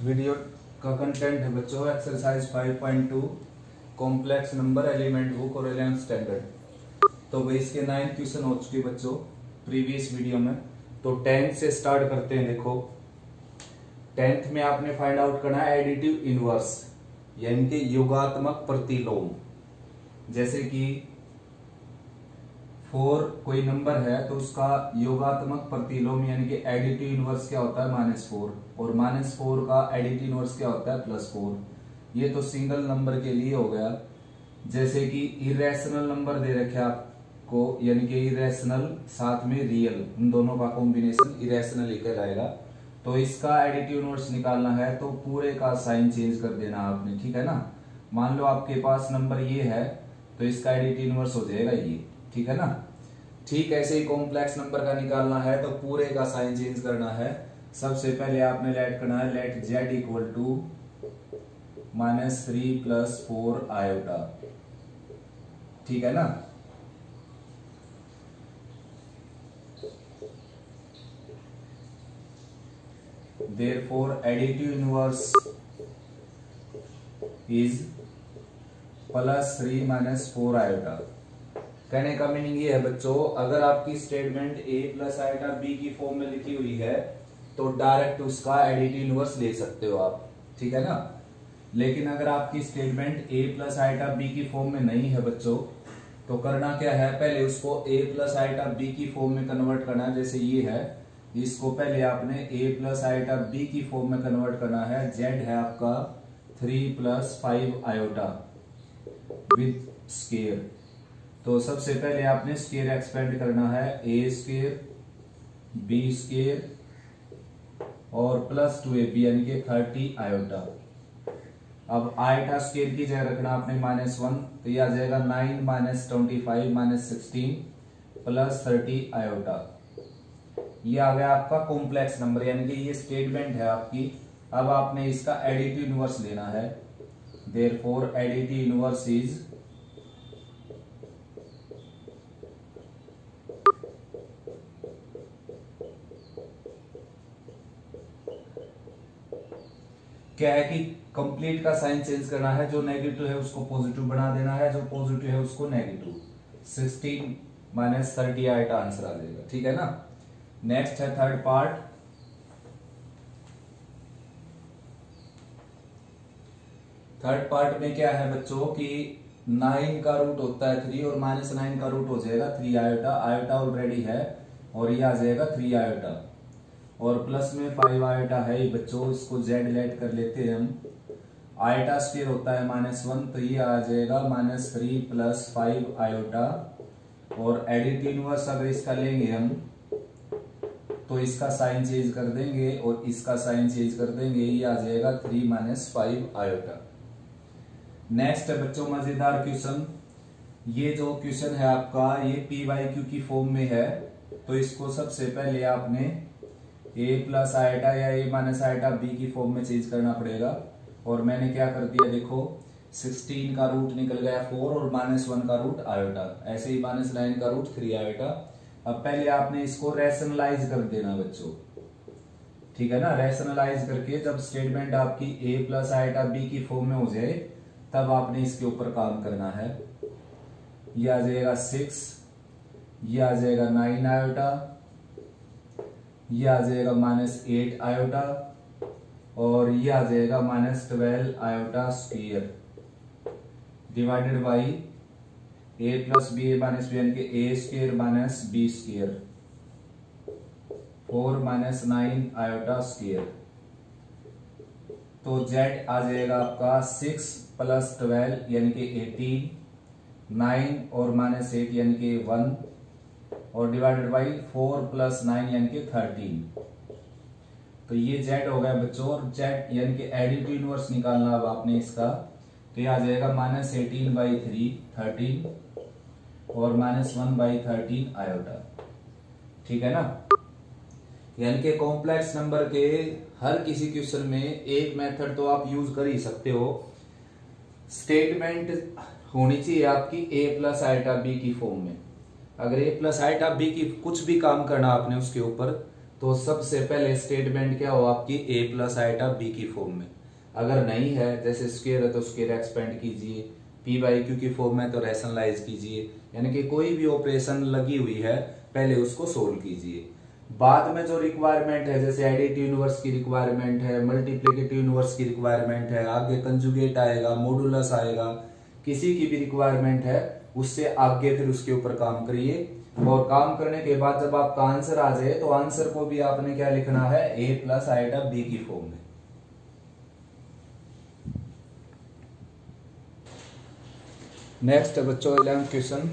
Video का content है बच्चों exercise 5.2 complex number element book और 11th स्टैंडर्ड। तो भाई इसके 9 क्वेश्चन हो चुके बच्चों प्रीवियस वीडियो में। तो 10th से स्टार्ट करते हैं। देखो 10th में आपने फाइंड आउट करना है एडिटिव इनवर्स यानी कि योगात्मक प्रतिलोम। जैसे कि 4 कोई नंबर है तो उसका योगात्मक प्रतिलोम यानी कि एडिटिव इनवर्स क्या होता है -4 और -4 का एडिटिव इनवर्स क्या होता है +4। ये तो सिंगल नंबर के लिए हो गया। जैसे कि इरेशनल नंबर दे रखे आपको यानी कि इरेशनल साथ में रियल, इन दोनों का कॉम्बिनेशन इरेशनल कहलाएगा। तो इसका एडिटिव इनवर्स निकालना है तो पूरे का साइन चेंज कर देना आपने, ठीक है ना। मान लो आपके पास नंबर ये है तो इसका एडिटिव इनवर्स हो जाएगा ये, ठीक है ना। ठीक ऐसे ही कॉम्प्लेक्स नंबर का निकालना है तो पूरे का साइन चेंज करना है। सबसे पहले आपने लेट करना है let z equal to -3 + 4 iota, ठीक है ना। Therefore additive inverse is +3 - 4 iota. कहने का मीनिंग ये है बच्चों, अगर आपकी स्टेटमेंट a + आयोटा b की फॉर्म में लिखी हुई है तो डायरेक्ट उसका एडिटिव इनवर्स ले सकते हो आप, ठीक है ना। लेकिन अगर आपकी स्टेटमेंट a + आयोटा b की फॉर्म में नहीं है बच्चों तो करना क्या है, पहले उसको a + आयोटा b की फॉर्म में कन्वर्ट करना है। जैसे ये है, इसको पहले आपने a + आयोटा b की फॉर्म में कन्वर्ट करना है। z है आपका 3 + 5 आयोटा विद स्केयर। तो सबसे पहले आपने स्केयर एक्सपेंड करना है, a स्केयर b स्केयर और +2ab यानी कि 30 आयोटा। अब आयोटा स्केयर की जगह रखना आपने -1 तो यह आ जाएगा 9 - 25 - 16 + 30 आयोटा। ये आ गया आपका कॉम्प्लेक्स नंबर यानी कि ये स्टेटमेंट है आपकी। अब आपने इसका एडिटिव इनवर्स लेना है। देयरफॉर एडिटिव इनवर्स इज क्या है कि कंप्लीट का साइन चेंज करना है। जो नेगेटिव है उसको पॉजिटिव बना देना है, जो पॉजिटिव है उसको नेगेटिव। 16 - 30 आयोटा आंसर आ जाएगा, ठीक है ना। नेक्स्ट है थर्ड पार्ट। थर्ड पार्ट में क्या है बच्चों कि 9 का रूट होता है 3 और -9 का रूट हो जाएगा 3 आयोटा। आयोटा ऑलरेडी है और ये आ जाएगा 3 आयोटा और प्लस में 5 आयोटा है ये बच्चों। इसको z लेट कर लेते हैं हम। आयोटा स्क्वायर होता है -1 तो ये आ जाएगा -3 + 5 आयोटा और एडिटिव इनवर्स अगर इसका लेंगे हम तो इसका साइन चेंज कर देंगे और इसका साइन चेंज कर देंगे, ये आ जाएगा 3 - 5 आयोटा। नेक्स्ट है बच्चों मजेदार क्वेश्चन। ये जो क्वेश्चन है आपका ये PYQ की फॉर्म में है तो इसको सबसे पहले आपने a + आयोटा या a - आयोटा b की फॉर्म में चेंज करना पड़ेगा। और मैंने क्या कर दिया देखो, 16 का रूट निकल गया 4 और -1 का रूट आयोटा, ऐसे ही -9 का रूट 3 आयोटा। अब पहले आपने इसको रैशनलाइज कर देना बच्चों, ठीक है ना। रैशनलाइज करके जब स्टेटमेंट आपकी a + आयोटा b की फॉर्म में हो जाए तब आपने इसके ऊपर काम करना है। ये आ जाएगा 6, ये आ जाएगा 9 आयोटा, ये आ जाएगा -8 आयोटा और ये आ जाएगा -12 iota square divided by a + b - b यानी कि a square - b square 4 - 9 iota square. तो z आ जाएगा आपका 6 + 12 यानी कि 18, 9 और -8 यानी कि 1 और डिवाइडेड बाई 4 + 9 यानी कि 13। तो ये z हो गया बच्चों। और z यानी कि एडिटिव इनवर्स निकालना अब आपने इसका तो ये आ जाएगा -18/3 13 और -1/13 आयोटा, ठीक है ना। यानी कि कॉम्प्लेक्स नंबर के हर किसी क्वेश्चन में एक मेथड तो आप यूज कर ही सकते हो। स्टेटमेंट होनी चाहिए आपकी a + आयोटा b की फॉर्म में। अगर a + आयोटा b की कुछ भी काम करना आपने उसके ऊपर तो सबसे पहले स्टेटमेंट क्या हो आपकी a प्लस आइटा b की फॉर्म में। अगर नहीं है, जैसे स्क्वायर है तो स्क्वायर एक्सपेंड कीजिए, p बाई क्यू की फॉर्म में तो रैशनलाइज कीजिए, यानी कि कोई भी ऑपरेशन लगी हुई है पहले उसको सोल्व कीजिए। बाद में जो रिक्वायरमेंट है, जैसे एडिटिव इनवर्स की रिक्वायरमेंट है, मल्टीप्लिकेटिव इनवर्स की रिक्वायरमेंट है, आगे कंजुगेट आएगा, मॉडुलस आएगा, किसी की भी रिक्वायरमेंट है उससे आगे फिर उसके ऊपर काम करिए। और काम करने के बाद जब आपका आंसर आ जाए तो आंसर को भी आपने क्या लिखना है, a प्लस आइटा b की फॉर्म में। नेक्स्ट है बच्चों 11th क्वेश्चन।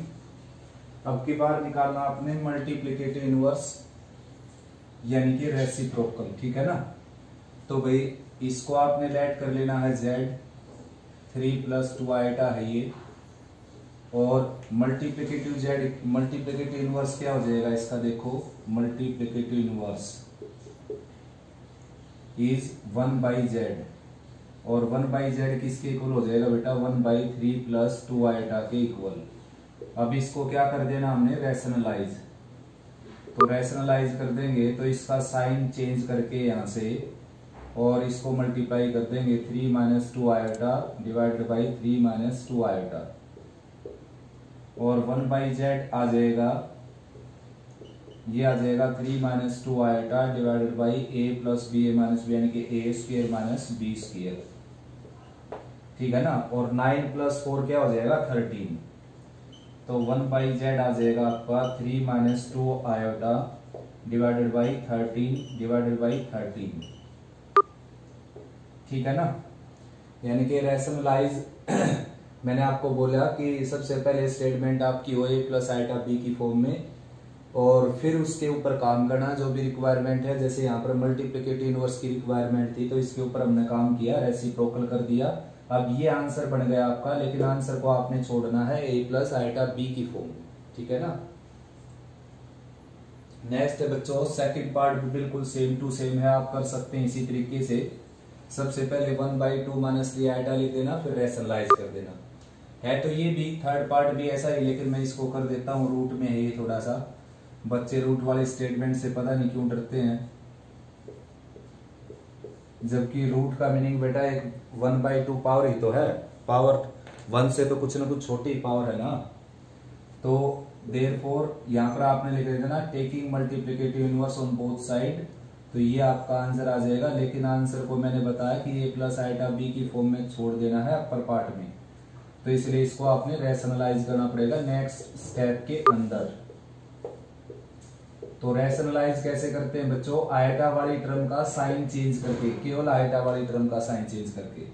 अब की बार निकालना आपने मल्टीप्लिकेटिव इनवर्स यानी कि रेसिप्रोकल, ठीक है ना। तो भाई इसको आपने लेट कर लेना है z, 3 प्लस 2 आइटा है ये, और मल्टीप्लिकेटिव z, मल्टीप्लिकेटिव इनवर्स क्या हो जाएगा इसका, देखो multiplicative inverse is 1 by Z, और 1 बाई जेड किसके इक्वल हो जाएगा बेटा, 1 बाई 3 प्लस 2 आइटा के इक्वल। अब इसको क्या कर देना हमने, रैशनलाइज। तो रैशनलाइज कर देंगे तो इसका साइन चेंज करके यहां से, और इसको मल्टीप्लाई कर देंगे 3 minus 2 iota divided by 3 minus 2 iota, और 1 बाई जेड आ जाएगा, ये आ जाएगा 3 minus 2 iota divided by A plus B, A minus B, यानी कि A square minus B square, ठीक है ना। और 9 प्लस 4 क्या हो जाएगा, 13। तो 1 बाई जेड आ जाएगा आपका 3 minus 2 iota divided by 13 divided by 13, ठीक है ना। यानी कि रैशनलाइज मैंने आपको बोला कि सबसे पहले स्टेटमेंट आपकी हो a प्लस आइटा b की फॉर्म में, और फिर उसके ऊपर काम करना जो भी रिक्वायरमेंट है। जैसे यहाँ पर मल्टीप्लिकेटिव इनवर्स की रिक्वायरमेंट थी तो इसके ऊपर हमने काम किया, रेसिप्रोकल कर दिया। अब ये आंसर बन गया आपका, लेकिन आंसर को आपने छोड़ना है a प्लस आइटा b की फॉर्म में, ठीक है ना। नेक्स्ट है बच्चों सेकंड पार्ट भी बिल्कुल सेम टू सेम है, आप कर सकते हैं इसी तरीके से। सबसे पहले 1 बाई 2 माइनस 3 आइटा लिख देना, फिर रैशनलाइज कर देना है। तो ये भी थर्ड पार्ट भी ऐसा ही, लेकिन मैं इसको कर देता हूँ रूट में है ये थोड़ा सा। बच्चे रूट वाले स्टेटमेंट से पता नहीं क्यों डरते हैं, जबकि रूट का मीनिंग बेटा एक 1 बाई 2 पावर ही तो है, पावर 1 से तो कुछ ना कुछ छोटी पावर है ना। तो देयरफॉर यहाँ पर आपने लिख देना taking multiplicative inverse on both side, तो ये आपका आंसर आ जाएगा। लेकिन आंसर को मैंने बताया कि ए प्लस आइटा बी की फॉर्म में छोड़ देना है अपर पार्ट में, तो इसलिए इसको आपने रैशनलाइज करना पड़ेगा नेक्स्ट स्टेप के अंदर। तो रैशनलाइज कैसे करते हैं बच्चों, आइटा वाली टर्म का साइन चेंज करके, केवल आइटा वाली टर्म का साइन चेंज करके,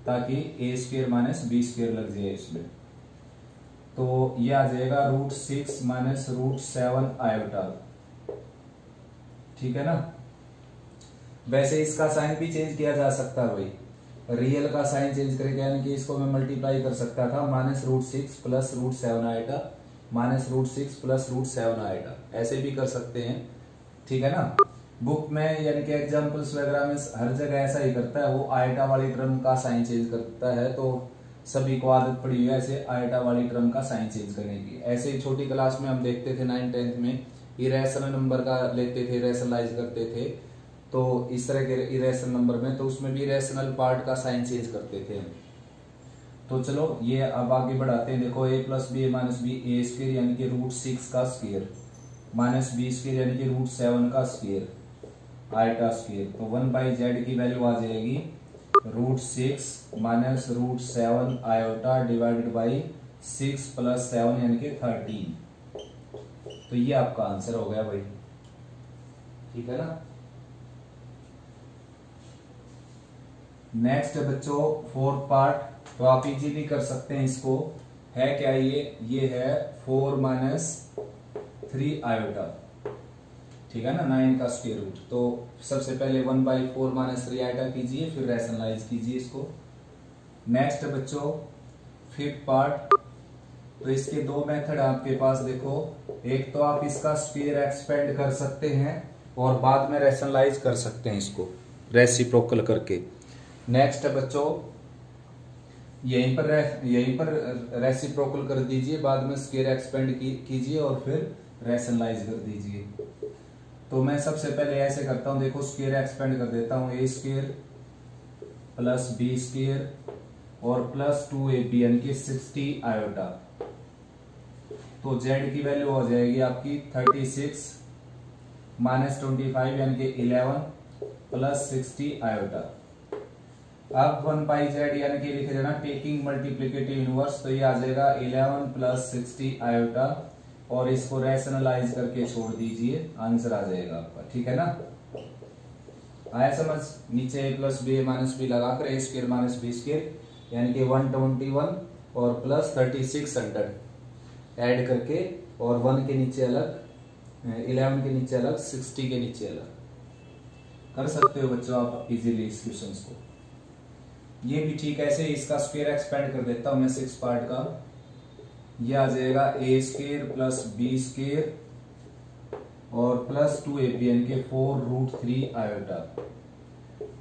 ताकि ए स्क्वायर माइनस बी स्क्वायर लग जाए इसमें। तो ये आ जाएगा √6 माइनस √7 आयोटा, ठीक है ना। वैसे इसका साइन भी चेंज किया जा सकता है भाई, रियल का साइन चेंज करके, यानी कि इसको मैं मल्टीप्लाई कर सकता था minus √6 plus √7 iota, minus √6 plus √7 iota, ऐसे भी कर सकते हैं, ठीक है ना। बुक में यानी कि एग्जाम्पल्स वगैरह में हर जगह ऐसा ही करता है, वो आइटा वाली टर्म का साइन चेंज करता है। तो सभी को आदत पड़ी हुई है ऐसे आइटा वाली टर्म का साइन चेंज करने की। ऐसे ही छोटी क्लास में हम देखते थे 9th 10th में, इरेशनल नंबर का लेते थे, रैशनलाइज करते थे, तो इस तरह के इरेशनल नंबर में, तो उसमें भी इरेशनल पार्ट का साइन चेंज करते थे। तो चलो ये अब आगे बढ़ाते हैं। देखो a plus B minus B, A square यानी कि √6 का स्क्वायर माइनस बी स्क्वायर यानी कि √7 का स्क्वायर आइटा स्क्वायर। तो 1 बाई जेड की वैल्यू आ जाएगी √6 minus √7 iota divided by 6 plus 7 यानी कि 13। तो ये आपका आंसर हो गया भाई, ठीक है ना। नेक्स्ट बच्चों फोर्थ पार्ट, तो आप इजीली कर सकते हैं इसको। है क्या ये है 4 माइनस 3 आयोटा, ठीक है ना, 9 का स्क्वायर रूट। तो सबसे पहले 1 बाई 4 माइनस 3 आइटा कीजिए, फिर रैशनलाइज कीजिए इसको। नेक्स्ट बच्चों फिफ्थ पार्ट, तो इसके दो मेथड आपके पास देखो, एक तो आप इसका स्क्वायर एक्सपेंड कर सकते हैं और बाद में रैशनलाइज कर सकते हैं इसको रेसिप्रोकल करके। नेक्स्ट है बच्चों यहीं पर रेसिप्रोकल कर दीजिए, बाद में स्क्वायर एक्सपेंड कीजिए और फिर रैशनलाइज कर दीजिए। तो मैं सबसे पहले ऐसे करता हूं, देखो स्क्वायर एक्सपेंड कर देता हूं, ए स्क्वायर प्लस बी स्क्वायर और प्लस 2ab यानी कि 60 आयोटा। तो जेड की वैल्यू हो जाएगी आपकी 36 माइनस 25 यानी कि 11 प्लस 60 आयोटा। अब 1 बाई जेड यानी कि लिखे देना टेकिंग मल्टीप्लिकेटिव इनवर्स, तो ये आ जाएगा 11 प्लस 60 आयोटा और इसको रैशनलाइज करके छोड़ दीजिए, आंसर आ जाएगा आपका। ठीक है ना, आया समझ। नीचे a plus B minus B लगाकर A square minus B square यानी कि 121 और प्लस 3600 ऐड करके और 1 के नीचे अलग, 11 के नीचे अलग, 60 के नीचे अलग कर सकते हो बच्चों आप इजीली इस क्वेश्चन को। ये भी ठीक ऐसे इसका स्क्वायर एक्सपेंड कर देता हूं मैं 6 पार्ट का, ये आ जाएगा A square plus B square और प्लस 2ab यानी कि 4√3 आयोटा।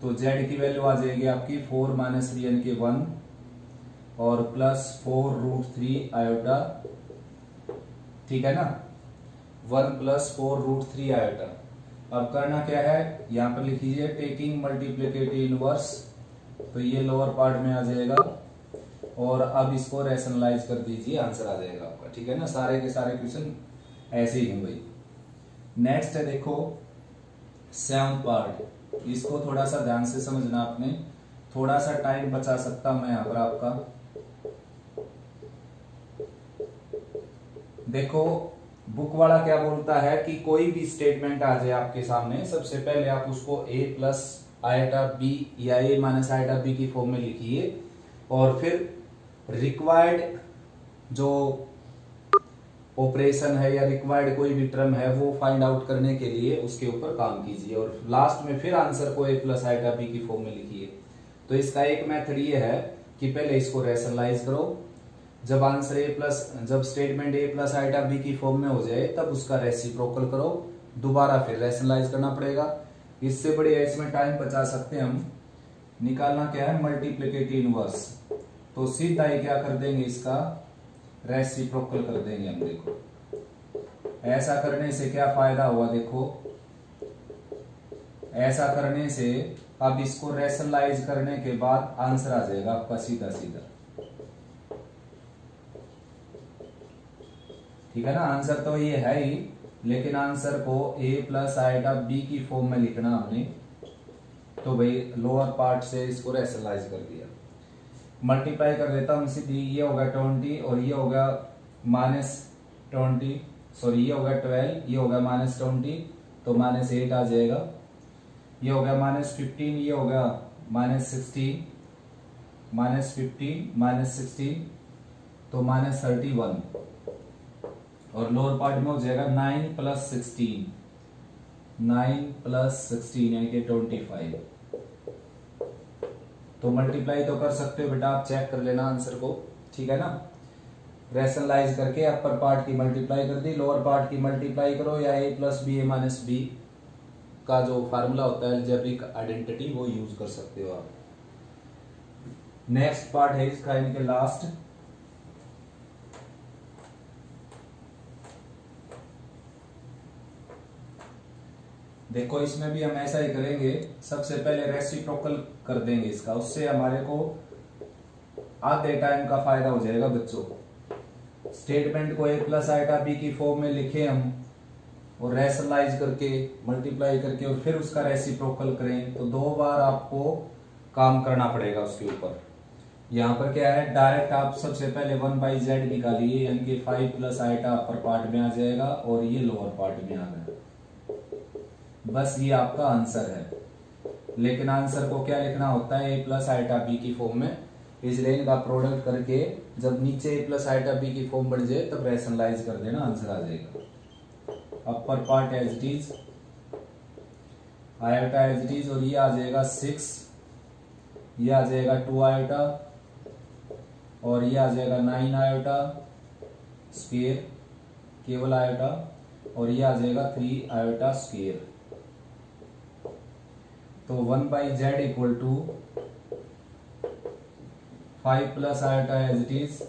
तो z की वैल्यू आ जाएगी आपकी 4 माइनस 3 यानी कि 1 और प्लस 4√3 आयोटा। ठीक है ना, 1 प्लस 4√3 आयोटा। अब करना क्या है, यहां पर लिख लीजिए टेकिंग मल्टीप्लिकेटिव इनवर्स, तो ये लोअर पार्ट में आ जाएगा और अब इसको रैशनलाइज कर दीजिए, आंसर आ जाएगा आपका। ठीक है ना, सारे के सारे क्वेश्चन ऐसे ही हैं भाई। नेक्स्ट है देखो 7th पार्ट, इसको थोड़ा सा ध्यान से समझना आपने, थोड़ा सा टाइम बचा सकता मैं यहाँ पर आपका। देखो बुक वाला क्या बोलता है कि कोई भी स्टेटमेंट आ जाए आपके सामने, सबसे पहले आप उसको a प्लस आइटा बी या a माइनस आइटा बी की फॉर्म में लिखिए और फिर रिक्वायर्ड जो ऑपरेशन है या रिक्वायर्ड कोई भी टर्म है वो फाइंड आउट करने के लिए उसके ऊपर काम कीजिए और लास्ट में फिर आंसर को a प्लस आइटा बी की फॉर्म में लिखिए। तो इसका एक मेथड ये है कि पहले इसको रैशनलाइज करो, जब आंसर जब statement a plus iota B की फॉर्म में हो जाए तब उसका रेसिप्रोकल करो, दोबारा फिर रैशनलाइज करना पड़ेगा। इससे बढ़िया इसमें टाइम बचा सकते हैं हम। निकालना क्या है, मल्टीप्लिकेटिव इनवर्स, तो सीधा ही क्या कर देंगे, इसका रेसिप्रोकल कर देंगे हम। देखो ऐसा करने से क्या फायदा हुआ, देखो ऐसा करने से अब इसको रैशनलाइज करने के बाद आंसर आ जाएगा आपका सीधा सीधा। ठीक है ना, आंसर तो ये है ही, लेकिन आंसर को a प्लस आइटा b की फॉर्म में लिखना हमने, तो भाई लोअर पार्ट से इसको रैशनलाइज कर दिया। मल्टीप्लाई कर देता हूं सीधी, ये होगा 20 और ये होगा -20, सॉरी ये होगा 12, ये होगा -20, तो -8 आ जाएगा। ये होगा -15, ये होगा -16, -15 -16 तो -31 और लोअर पार्ट में हो जाएगा 9 प्लस 16, 9 प्लस 16 यानी कि 25। तो मल्टीप्लाई तो कर सकते हो बेटा, आप चेक कर लेना आंसर को। ठीक है ना, रैशनलाइज करके अपर पार्ट की मल्टीप्लाई कर दी, लोअर पार्ट की मल्टीप्लाई करो या a plus B A minus B का जो फार्मूला होता है अलजेब्रिक आइडेंटिटी वो यूज कर सकते हो आप। नेक्स्ट पार्ट है इसका इनके लास्ट, देखो इसमें भी हम ऐसा ही करेंगे, सबसे पहले रेसिप्रोकल कर देंगे इसका, उससे हमारे को आधे टाइम का फायदा हो जाएगा बच्चों। स्टेटमेंट को a प्लस आइटा बी की फॉर्म में लिखे हम और रैशनलाइज करके मल्टीप्लाई करके और फिर उसका रेसिप्रोकल करें, तो 2 बार आपको काम करना पड़ेगा उसके ऊपर। यहाँ पर क्या है, डायरेक्ट आप सबसे पहले 1 बाई जेड निकालिए यानी कि 5 प्लस आइटा अपर पार्ट में आ जाएगा और ये लोअर पार्ट में आ गया, बस ये आपका आंसर है। लेकिन आंसर को क्या लिखना होता है, a प्लस आइटा बी की फॉर्म में, इसलिए इनका प्रोडक्ट करके जब नीचे a प्लस आइटा बी की फॉर्म बढ़ जाए तब रैशनलाइज कर देना, आंसर आ जाएगा। Upper part as it is, iota as it is, और ये आ जाएगा 6, ये आ जाएगा 2 आयोटा और ये आ जाएगा 9 आयोटा स्क्वायर केवल आयोटा और ये आ जाएगा 3 आयोटा स्क्वायर। तो 1 by Z equal to 5 plus iota as it is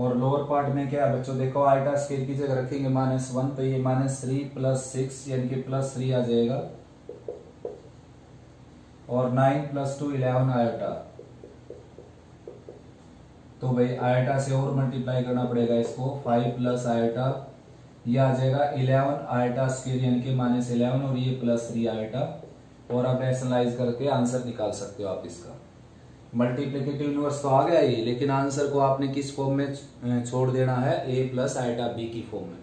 और लोअर पार्ट में क्या है बच्चों, देखो आयटा स्क्वायर की जगह रखेंगे -1, तो ये -3 + 6 यानी कि +3 आ जाएगा। और 9 + 2 11 आयटा, तो भाई आयटा से और मल्टीप्लाई करना पड़ेगा इसको, 5 + आयटा, ये आ जाएगा 11 आयटा स्क्वायर यानी कि -11 और ये +3 आयटा। और अब रैशनलाइज करके आंसर निकाल सकते हो आप इसका। मल्टीप्लिकेटिव इनवर्स तो आ गया ये, लेकिन आंसर को आपने किस फॉर्म में छोड़ देना है, a + आयटा b की फॉर्म में।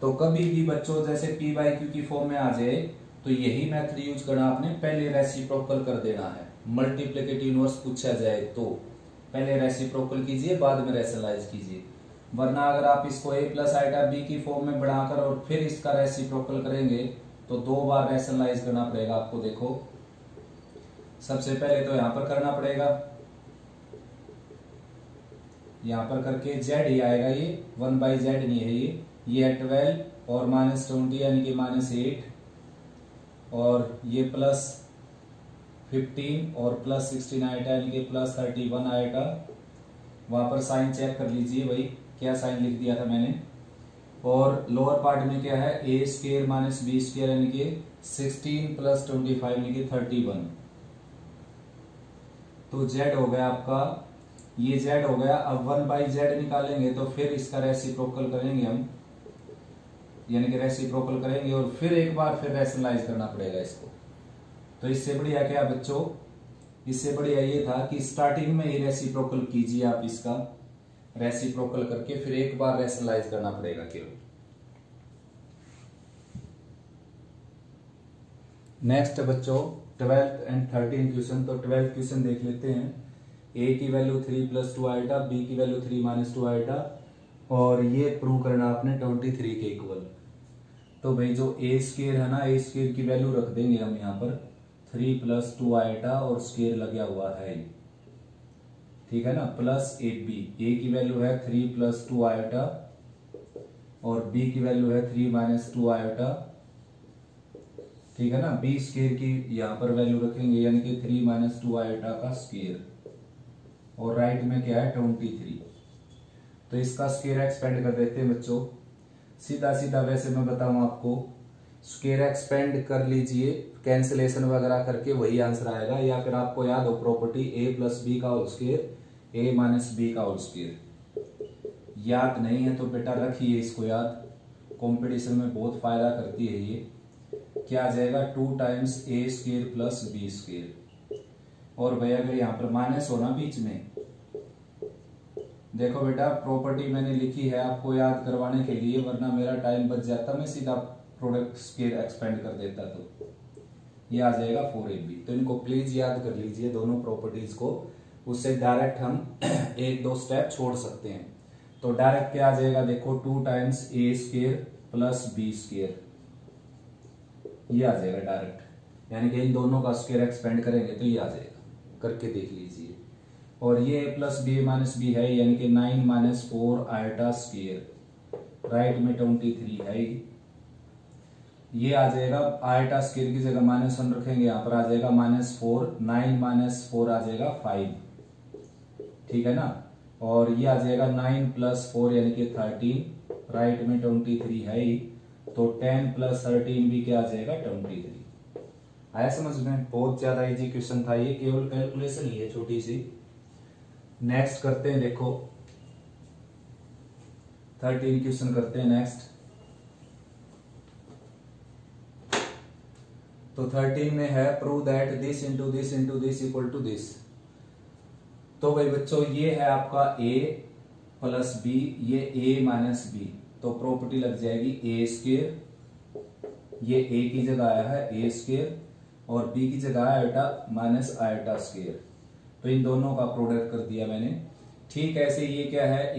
तो कभी भी बच्चों जैसे p/q की फॉर्म में आ जाए तो यही मेथड यूज करना आपने, पहले रेसिप्रोकल कर देना है। मल्टीप्लिकेटिव इनवर्स पूछा जाए तो पहले रेसिप्रोकल कीजिए, बाद में रैशनलाइज कीजिए। वरना अगर आप इसको a + आयटा b की फॉर्म में बढ़ाकर और फिर इसका रेसिप्रोकल करेंगे तो 2 बार रैशनलाइज करना पड़ेगा आपको। देखो सबसे पहले तो यहां पर करना पड़ेगा, यहां पर करके z ही आएगा, ये 1/z नहीं है, ये है 12 और -20 यानी कि -8 और ये +15 और +16 आयटा यानी कि +31 आयटा। वहां पर साइन चेक कर लीजिए भाई, क्या साइन लिख दिया था मैंने। और लोअर पार्ट में क्या है, a² - b² यानी कि 16 + 25 यानी कि 31। तो z हो गया आपका, ये z हो गया। अब 1/z निकालेंगे तो फिर इसका रेसिप्रोकल करेंगे हम, यानी कि रेसिप्रोकल करेंगे और फिर एक बार फिर रैशनलाइज करना पड़ेगा इसको। तो इससे बढ़िया क्या बच्चों, इससे बढ़िया ये था कि स्टार्टिंग में ही रेसिप्रोकल कीजिए आप, इसका रेसिप्रोकल करके फिर एक बार रैशनलाइज करना पड़ेगा केवल। नेक्स्ट बच्चों 12th और 13th क्वेश्चन। तो 12th क्वेश्चन देख लेते हैं। a की वैल्यू 3 + 2 आयटा, b की वैल्यू 3 - 2 आयटा, और ये प्रूव करना आपने 23 के इक्वल। तो भाई जो a² है ना, a² की वैल्यू रख देंगे हम यहाँ पर 3 + 2 आयटा और स्क्वायर लगा हुआ है, ठीक है ना, प्लस ab। a की वैल्यू है 3 + 2 आयटा और b की वैल्यू है 3 - 2 आयटा, ठीक है ना। b² की यहाँ पर वैल्यू रखेंगे यानी कि 3 - 2 आयटा का स्क्वायर, और राइट में क्या है 23। तो इसका स्क्वायर एक्सपेंड कर देते हैं बच्चों, सीधा सीधा। वैसे मैं बताऊं आपको, स्क्वायर एक्सपेंड कर लीजिए, कैंसिलेशन वगैरह करके वही आंसर आएगा। या फिर आपको याद हो प्रॉपर्टी a + b का होल स्क्वायर, a - b का होल स्क्वायर। याद नहीं है तो बेटा रखिए इसको याद, कंपटीशन में बहुत फायदा करती है ये। क्या आ जाएगा 2 टाइम्स a² + b²। और भाई अगर यहाँ पर माइनस होना बीच में, देखो बेटा प्रॉपर्टी मैंने लिखी है आपको याद करवाने के लिए, वरना मेरा टाइम बच जाता, मैं सीधा प्रोडक्ट स्क्वायर एक्सपेंड कर देता। तो ये आ जाएगा 4ab। तो इनको प्लीज याद कर लीजिए दोनों प्रॉपर्टीज को, उससे डायरेक्ट हम 1-2 स्टेप छोड़ सकते हैं। तो डायरेक्ट क्या आ जाएगा, देखो 2 टाइम्स a² + b², ये आ जाएगा डायरेक्ट। यानी कि इन दोनों का स्क्वायर एक्सपेंड करेंगे तो ये आ जाएगा, करके देख लीजिए। और ये a + b - b है, यानी कि 9 - 4 आयटा स्क्वायर, राइट में 23 है। ये आ जाएगा आयटा स्क्वायर की जगह -1 रखेंगे, यहाँ पर आ जाएगा -4, 9 - 4 आ जाएगा 5, ठीक है ना। और ये आ जाएगा 9 + 4 यानी कि 13, राइट में 23 है ही। तो 10 + 13 भी क्या आ जाएगा 23। आया समझ में, बहुत ज्यादा इजी क्वेश्चन था ये, केवल कैलकुलेशन ही है छोटी सी। नेक्स्ट करते हैं, देखो 13 क्वेश्चन करते हैं नेक्स्ट। तो 13 में है prove that this into this into this equal to this. तो भाई बच्चों ये है आपका a + b, ये a - b, तो प्रॉपर्टी लग जाएगी a², ये a की जगह आया है a² और b की जगह आयटा - आयटा स्क्वायर। तो इन दोनों का प्रोडक्ट कर दिया मैंने। ठीक ऐसे ये क्या है a,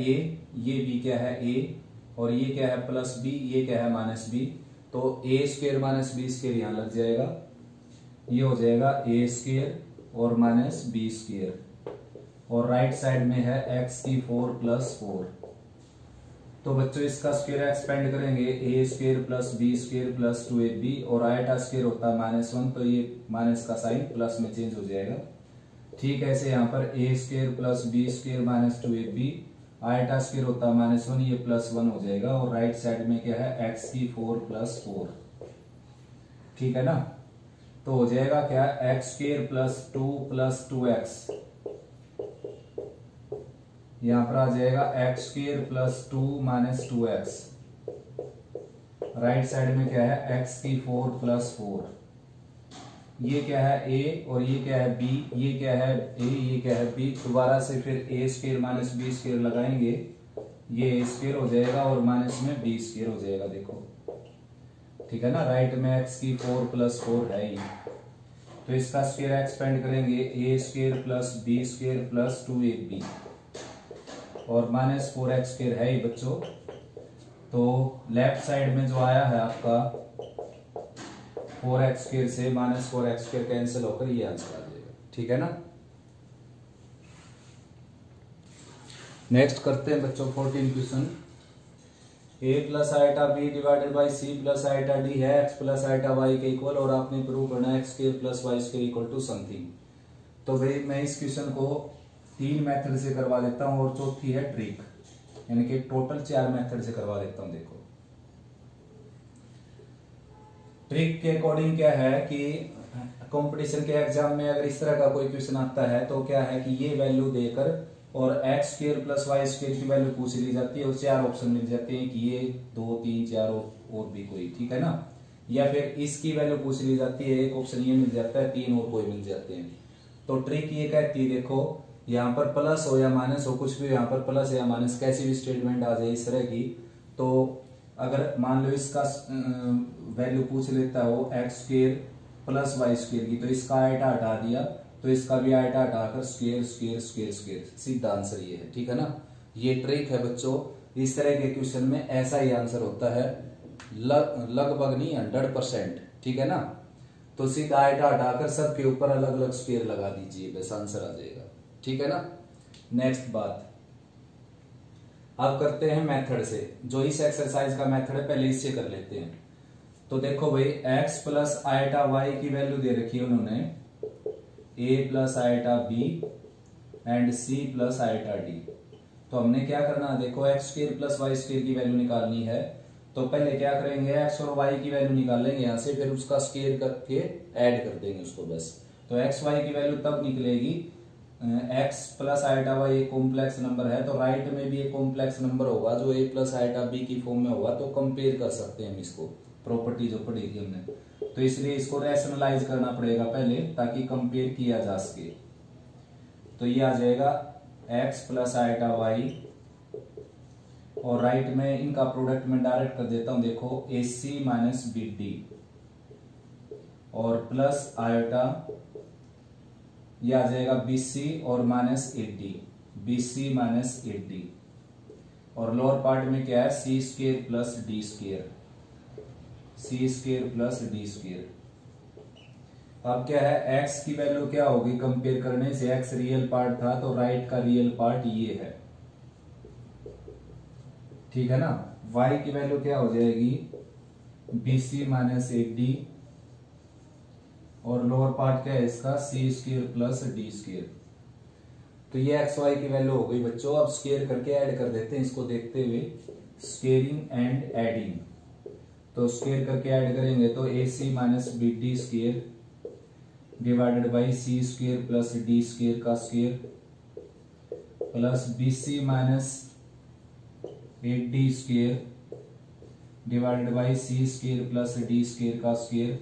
ये b क्या है a, और ये क्या है +b, ये क्या है -b। तो a² - b² यहां लग जाएगा, ये हो जाएगा a² और -b²। और राइट साइड में है x⁴ + 4। तो बच्चों इसका स्क्वायर एक्सपेंड करेंगे, a² + b² + 2ab, और आयटा स्क्वायर होता है -1, तो ये माइनस का साइन प्लस में चेंज हो जाएगा। ठीक ऐसे यहाँ पर a² + b² - 2ab eta square होता है -1, ये +1 हो जाएगा। और राइट साइड में क्या है, x⁴ + 4, ठीक है ना। तो हो जाएगा क्या, x² + 2 + 2x, यहां पर आ जाएगा x² + 2 - 2x। राइट साइड में क्या है, x⁴ + 4, ये क्या है a और ये क्या है b, ये क्या है a, ये क्या है b। दोबारा से फिर a² - b² लगाएंगे, ये a² हो जाएगा और माइनस में b² हो जाएगा, देखो ठीक है ना। राइट में x⁴ + 4 है ही, तो इसका स्क्वायर एक्सपेंड करेंगे, a² + b² + 2ab और -4x² है ही बच्चों। तो लेफ्ट साइड में जो आया है आपका 4x² से -4x² कैंसिल होकर ये आंसर आ जाएगा, ठीक है ना। नेक्स्ट करते हैं बच्चों 14 question. a + eta b / c + eta d है x + आयटा y के इक्वल, और आपने प्रूव करना है x² + y² equal to something. तो भाई मैं इस क्वेश्चन को 3 मेथड से करवा देता हूं और चौथी है ट्रिक, यानी कि टोटल 4 मेथड से करवा देता हूं। देखो ट्रिक के अकॉर्डिंग क्या है कि कंपटीशन के एग्जाम में अगर इस तरह का कोई क्वेश्चन आता है तो क्या है कि ये वैल्यू देकर और x² + y² की वैल्यू पूछ ली जाती है और 4 ऑप्शन मिल जाते हैं कि ये 2 3 4 और भी कोई, ठीक है ना। या फिर इसकी वैल्यू पूछ ली जाती है, एक ऑप्शन ये मिल जाता है, 3 और कोई मिल जाते हैं। तो ट्रिक ये कहती है, देखो यहाँ पर प्लस हो या माइनस हो, कुछ भी यहाँ पर प्लस या माइनस कैसी भी स्टेटमेंट आ जाए इस तरह की, तो अगर मान लो इसका वैल्यू पूछ लेता हो x² + y² की, तो इसका आयटा हटा दिया तो इसका भी आयटा हटाकर स्क्वायर स्क्वायर स्क्वायर स्क्वायर, सीधा आंसर ये है, ठीक है ना। ये ट्रिक है बच्चों, इस तरह के क्वेश्चन में ऐसा ही आंसर होता है, लगभग नहीं 100%, ठीक है ना। तो सीधा आयटा हटाकर सबके ऊपर अलग अलग स्क्वायर लगा दीजिए, बस आंसर आ जाएगा, ठीक है ना। नेक्स्ट बात अब करते हैं मेथड से, जो इस एक्सरसाइज का मेथड है पहले इससे कर लेते हैं। तो देखो भाई x + आयटा y की वैल्यू दे रखी है उन्होंने, a + eta b and c + eta d। तो हमने क्या करना है, देखो x² + y² की वैल्यू निकालनी है। तो पहले क्या करेंगे, x और y की वैल्यू निकालेंगे यहाँ से, फिर उसका स्क्वायर करके ऐड कर देंगे उसको बस। तो x y की वैल्यू तब निकलेगी, x + आयटा y एक कॉम्प्लेक्स नंबर है, तो राइट में भी एक कॉम्प्लेक्स नंबर होगा जो a + आयटा b की फॉर्म में होगा, तो कंपेयर कर सकते हैं हम इसको, प्रॉपर्टी जो पढ़ी थी हमने। तो इसलिए इसको रैशनलाइज करना पड़ेगा पहले ताकि कंपेयर किया जा सके। तो ये आ जाएगा x + आयटा y, और राइट में इनका प्रोडक्ट में डायरेक्ट कर देता हूं, देखो AC - BD और प्लस आयटा, ये आ जाएगा BC और -AD, BC - AD, और लोअर पार्ट में क्या है, C² + D², C² + D²। अब क्या है, x की वैल्यू क्या होगी, कंपेयर करने से x रियल पार्ट था तो राइट का रियल पार्ट ये है, ठीक है ना। y की वैल्यू क्या हो जाएगी, BC - AD, और लोअर पार्ट क्या है इसका, C² + D²। तो ये x y की वैल्यू हो गई बच्चों। अब स्क्वायर करके ऐड कर देते हैं इसको देखते हुए, स्क्वेयरिंग एंड एडिंग। तो स्क्वायर करके ऐड करेंगे तो AC - BD² divided by C² + D² का square plus BC - AD² divided by C² + D² का स्क्वायर।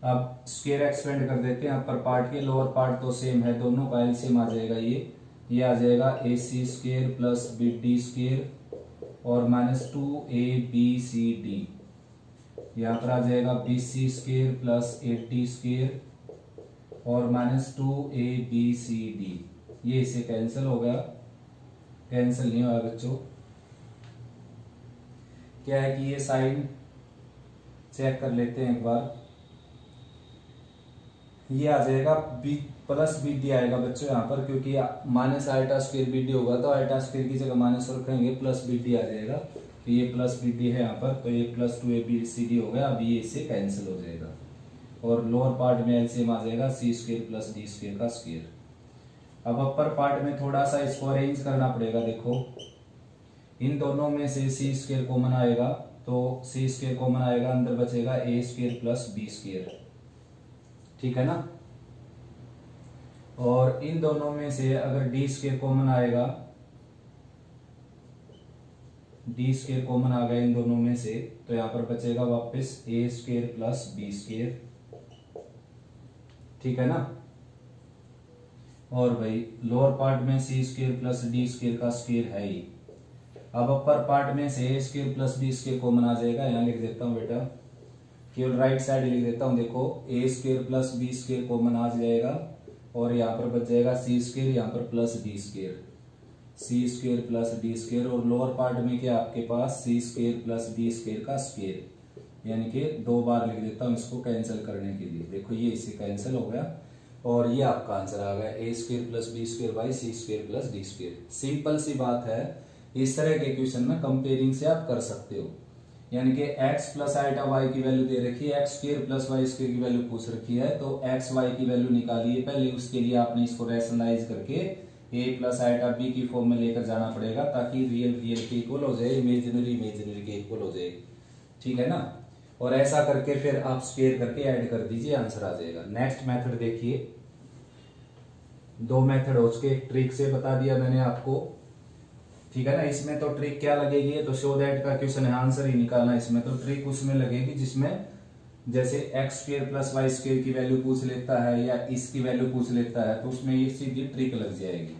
अब स्क्वायर एक्सपेंड कर देते हैं अपर पार्ट के, लोअर पार्ट तो सेम है, दोनों का एलसीएम आ जाएगा, ये आ जाएगा AC² + BD² और -2ABCD, यहाँ पर आ जाएगा BC² + AD² और -2ABCD। ये इसे कैंसिल हो गया, कैंसिल नहीं हुआ बच्चों, क्या है कि ये साइन चेक कर लेते हैं एक बार, ये आ जाएगा b + BD आएगा बच्चों यहाँ पर, क्योंकि -आयटा² BD होगा तो आयटा² की जगह माइनस रखेंगे, + BD आ जाएगा, तो ये + BD है यहाँ पर, तो ये +2ABCD हो गया। अब ये इससे कैंसिल हो जाएगा और लोअर पार्ट में एलसीएम आ जाएगा C² + D² का स्क्वायर। अब अपर पार्ट में थोड़ा सा इसको अरेंज करना पड़ेगा। देखो इन दोनों में से सी स्क्वायर कॉमन आएगा, तो सी स्क्वायर कॉमन आएगा, अंदर बचेगा ए स्क्वायर प्लस बी स्क्वायर, ठीक है ना। और इन दोनों में से अगर डी स्क्वायर कॉमन आएगा, डी स्क्वायर कॉमन आ गया इन दोनों में से, तो यहां पर बचेगा वापस A square plus B square, ठीक है ना। और भाई लोअर पार्ट में C square plus D square का स्क्वायर है ही। अब अपर पार्ट में से A square plus B square common आ जाएगा, यहां लिख देता हूं बेटा, केवल राइट साइड लिख देता हूं। देखो A square plus B square common आ जाएगा और यहाँ पर बच जाएगा सी स्क्वायर, यहाँ पर प्लस डी स्क्वायर, सी स्क्वायर प्लस डी स्क्वायर। और लोअर पार्ट में क्या आपके पास सी स्क्वायर प्लस डी स्क्वायर का स्क्वायर, यानी कि 2 बार लिख देता हूं इसको कैंसिल करने के लिए। देखो ये इससे कैंसिल हो गया और ये आपका आंसर आ गया A square plus B square by C square plus D square. Simple सी बात है, इस तरह के क्वेश्चन में कंपेयरिंग से आप कर सकते हो। यानी कि x प्लस आइटा y की वैल्यू दे रखी है, x square plus Y square की वैल्यू पूछ रखी है, तो x y की वैल्यू निकालिए पहले। उसके लिए आपने इसको रैशनलाइज करके a प्लस आइटा b की फॉर्म में लेकर जाना पड़ेगा, ताकि रियल रियल के इक्वल हो जाए, इमेजिनरी इमेजिनरी के इक्वल हो जाए, ठीक है ना। और ऐसा करके फिर आप स्क्वायर करके ऐड कर दीजिए, आंसर आ जाएगा। नेक्स्ट मेथड देखिए, 2 मेथड हो चुके, एक ट्रिक से बता दिया मैंने आपको, ठीक है ना। इसमें तो ट्रिक क्या लगेगी, तो शो दैट का क्वेश्चन है, आंसर ही निकालना। इसमें तो ट्रिक उसमें लगेगी जिसमें जैसे X square plus Y square की वैल्यू पूछ लेता है या इसकी वैल्यू पूछ लेता है, तो उसमें ये सीधी ट्रिक लग जाएगी।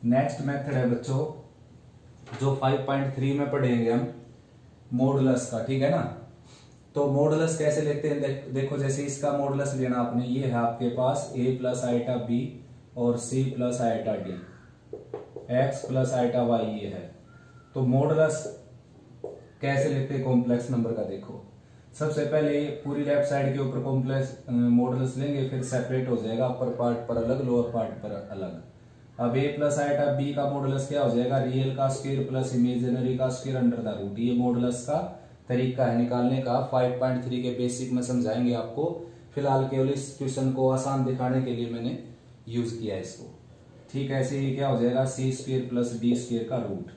नेक्स्ट मेथड है बच्चों जो 5.3 में पढ़ेंगे हम, मॉडुलस का, ठीक है ना। तो मॉडुलस कैसे लेते हैं, देखो जैसे इसका मॉडुलस लेना आपने, ये है आपके पास a प्लस आइटा b और c plus iota d, x plus iota y ये है। तो मॉडुलस कैसे लेते हैं कॉम्प्लेक्स नंबर का, देखो सबसे पहले पूरी लेफ्ट साइड के ऊपर कॉम्प्लेक्स मॉडुलस लेंगे, फिर सेपरेट हो जाएगा, अपर पार्ट पर अलग लोअर पार्ट पर अलग। अब a प्लस आइटा b का मॉडुलस क्या हो जाएगा, रियल का स्क्वायर प्लस इमेजिनरी का स्क्वायर अंडर द रूट। ये मॉडुलस का तरीका है निकालने का। 5.3 के बेसिक में समझाएंगे आपको, फिलहाल केवल इस क्वेश्चन को आसान दिखाने के लिए मैंने यूज किया इसको, ठीक है। ऐसे ही क्या हो जाएगा, C square plus D square का रूट,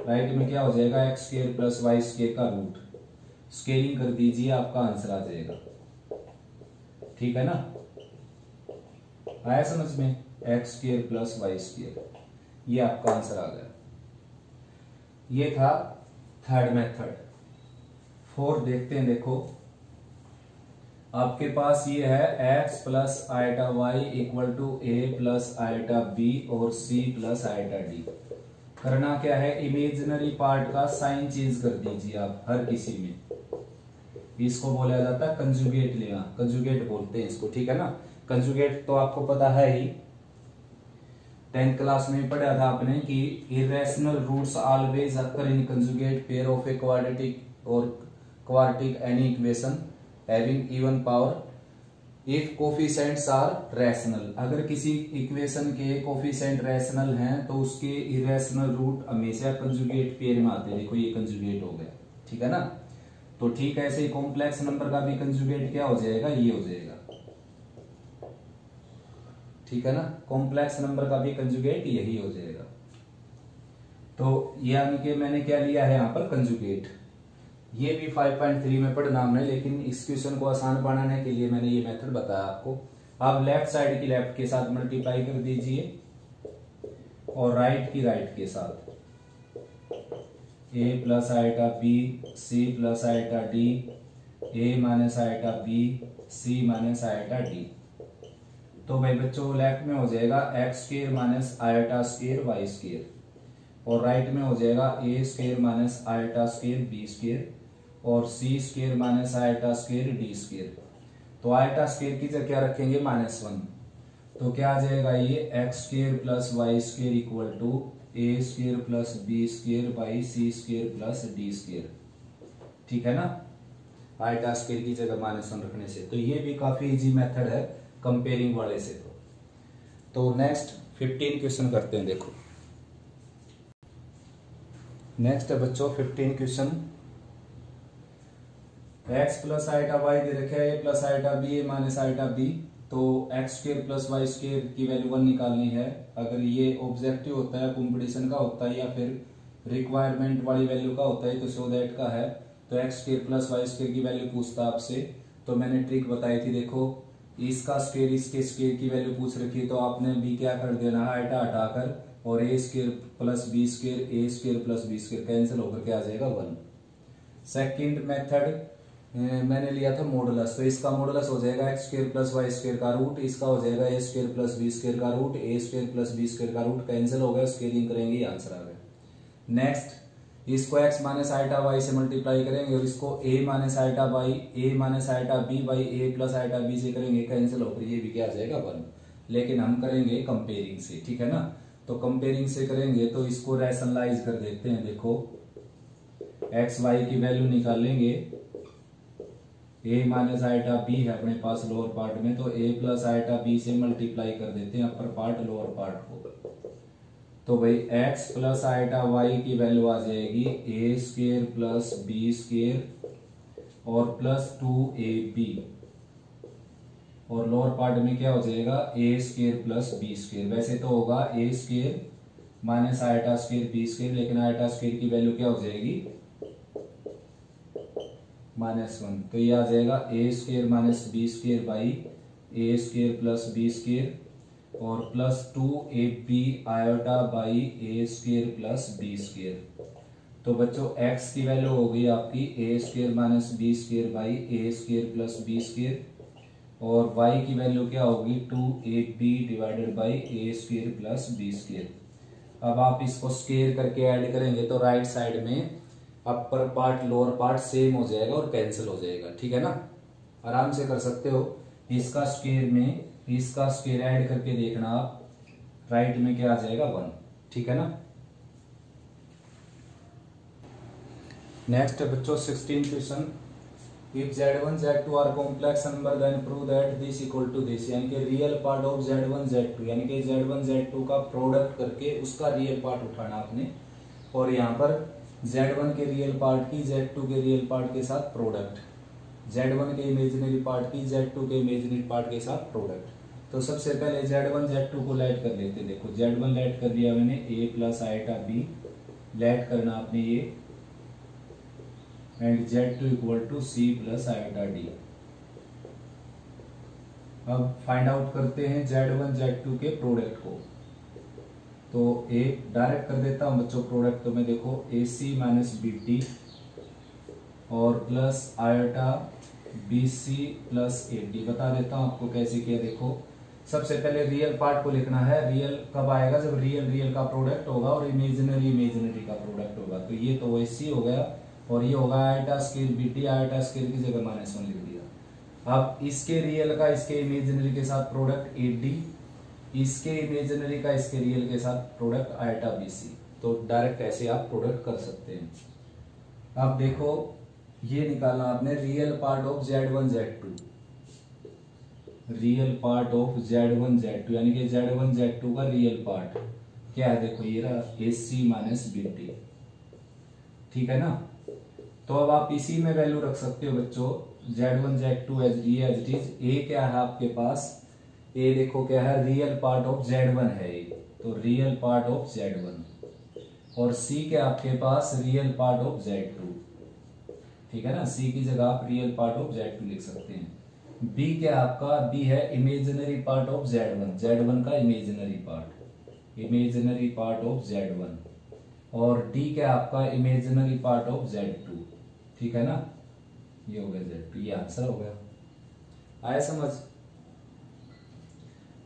राइट में क्या हो जाएगा, X square plus Y square का रूट। स्केलिंग कर दीजिए, आपका आंसर आ जाएगा, ठीक है ना। आया समझ में, X square plus Y square, ये आपका आंसर आ गया। ये था थर्ड मेथड। फोर्थ देखते हैं, देखो आपके पास ये है x plus iota Y equal to A plus iota B और c प्लस आइटा डी। करना क्या है, इमेजिनरी पार्ट का साइन चेंज कर दीजिए आप हर किसी में। इसको बोला जाता है कंजुगेट लेना, कंजुगेट बोलते हैं इसको, ठीक है ना। कंजुगेट तो आपको पता है ही, 10th क्लास में पढ़ा था आपने कि irrational roots always occur in conjugate pair of a quadratic और quadratic any equation having even power if coefficients are rational. अगर किसी इक्वेशन के कोफिशिएंट रैशनल हैं तो उसके इरेशनल रूट हमेशा कंजुगेट पेयर में आते हैं। देखो ये कंजुगेट हो गया, ठीक है ना। तो ठीक है, ऐसे ही कॉम्प्लेक्स नंबर का भी कंजुगेट क्या हो जाएगा, ये हो जाएगा, ठीक है ना। कॉम्प्लेक्स नंबर का भी कंजुगेट यही हो जाएगा। तो यानी कि मैंने क्या लिया है यहाँ पर, कंजुगेट। ये भी 5.3 में पढ़ना हमने, लेकिन इस क्वेश्चन को आसान बनाने के लिए मैंने ये मेथड बताया आपको। आप लेफ्ट साइड की लेफ्ट के साथ मल्टीप्लाई कर दीजिए और राइट की राइट के साथ, a plus iota B C plus iota D, a minus iota B C minus iota D. तो भाई बच्चों लेफ्ट में हो जाएगा X square minus iota square Y square, और राइट में हो जाएगा A square minus iota square B square और C square minus iota square D square. तो आइटा स्क्वायर की जगह क्या रखेंगे, -1। तो क्या आ जाएगा, ये X square plus Y square equal to A square plus B square by C square plus D square, ठीक है ना। आइटा स्क्वायर की जगह -1 रखने से। तो ये भी काफी इजी मेथड है कंपेयरिंग वाले से। तो नेक्स्ट 15 क्वेश्चन करते हैं। देखो नेक्स्ट है बच्चों 15 question. x plus iota y दे रखा है, a plus iota b, a minus iota b, तो X square plus Y square की वैल्यू 1 निकालनी है। अगर ये ऑब्जेक्टिव होता है, कंपटीशन का होता है, या फिर रिक्वायरमेंट वाली वैल्यू का होता है, तो सो दैट का है, तो X square plus Y square की वैल्यू पूछता आपसे, तो मैंने ट्रिक बताई थी। देखो इसका स्क्वायर इसके स्क्वायर की वैल्यू पूछ रखी है, तो आपने भी क्या कर देना है, आइटा हटाकर, और A square plus B square, A square plus B square cancel होकर के आ जाएगा 1। सेकंड मेथड मैंने लिया था मॉडुलस, तो इसका मॉडुलस हो जाएगा X square plus Y square का रूट, इसका हो जाएगा A square plus B square का root, A square plus B square का रूट कैंसिल हो गया, स्केलिंग करेंगे, आंसर आ गया। नेक्स्ट इसको x माइनस आइटा वाई से मल्टीप्लाई करेंगे, और इसको a minus iota by a minus iota B by A plus iota B से करेंगे, कैंसिल होकर ये भी क्या आ जाएगा 1। लेकिन हम करेंगे कंपेयरिंग से, ठीक है ना। तो कंपेयरिंग से करेंगे तो इसको रैशनलाइज कर देते हैं। देखो x y की वैल्यू निकालेंगे, a माइनस आइटा b है अपने पास लोअर पार्ट में, तो a प्लस आइटा b से मल्टीप्लाई कर देते हैं अपर पार्ट लोअर पार्ट को। तो भाई x प्लस आइटा y की वैल्यू आ जाएगी A square plus B square और प्लस 2ab, और लोअर पार्ट में क्या हो जाएगा A square plus B square. वैसे तो होगा A square minus iota square B square, लेकिन आइटा स्क्वेयर की वैल्यू क्या हो जाएगी -1, तो ये आ जाएगा A square minus B square by A square plus B square और plus 2ab iota by A square plus B square. तो बच्चों x की वैल्यू हो गई आपकी A square minus B square by A square plus B square, और y की value क्या होगी 2ab divided by A square plus B square. अब आप इसको स्क्वेयर करके ऐड करेंगे तो राइट साइड में upper part lower part same हो जाएगा और कैंसिल हो जाएगा, ठीक है ना। आराम से कर सकते हो। इसका स्क्वेयर में इसका स्क्वेयर ऐड करके देखना आप, राइट में क्या आ जाएगा 1, ठीक है ना। नेक्स्ट बच्चों 16 question, if z1 z2 are complex number then prove that this equal to this, यानी कि real part of z1 z2, यानी कि z1 z2 का प्रोडक्ट करके उसका रियल पार्ट उठाना आपने, और यहाँ पर z1 के रियल पार्ट की z2 के रियल पार्ट के साथ प्रोडक्ट, z1 के इमेजिनरी पार्ट की z2 के इमेजिनरी पार्ट के साथ प्रोडक्ट। तो सबसे पहले z1 z2 को लेट कर लेते हैं। देखो z1 लेट कर दिया मैंने, a plus iota b let करना आपने ये, and z2 equal to c plus iota d। अब फाइंड आउट करते हैं z1 z2 के प्रोडक्ट को। तो एक डायरेक्ट कर देता हूं बच्चों प्रोडक्ट, तो मैं देखो ac माइनस bd और plus iota bc plus ad, बता देता हूं आपको कैसे किया। देखो सबसे पहले रियल पार्ट को लिखना है। रियल कब आएगा, जब रियल रियल का प्रोडक्ट होगा और इमेजिनरी इमेजिनरी का प्रोडक्ट होगा। तो ये तो ac हो गया, और ये होगा iota square bd, iota square की जगह -1 लिख दिया। अब इसके रियल का इसके इमेजिनरी के साथ प्रोडक्ट ad, इसके इमेजिनरी का इसके रियल के साथ प्रोडक्ट आयोटा bc। तो डायरेक्ट ऐसे आप प्रोडक्ट कर सकते हैं। अब देखो ये निकालना आपने real part of z1 z2, real part of z1 z2, यानी कि z1 z2 का रियल पार्ट क्या है, देखो ये रहा ac माइनस bd, ठीक है ना। तो अब आप इसी में वैल्यू रख सकते हो बच्चों, z1 z2 as it is. a क्या है आपके पास, a देखो क्या है, रियल पार्ट ऑफ z1 है ये, तो रियल पार्ट ऑफ z1, और c क्या आपके पास, रियल पार्ट ऑफ z2, ठीक है ना। c की जगह आप रियल पार्ट ऑफ z2 लिख सकते हैं। b क्या आपका, b है imaginary part of z1, z1 का imaginary part, imaginary part of z1, और d क्या आपका इमेजिनरी पार्ट ऑफ z2, ठीक है ना। ये हो गया z2, ये आंसर हो गया, आया समझ।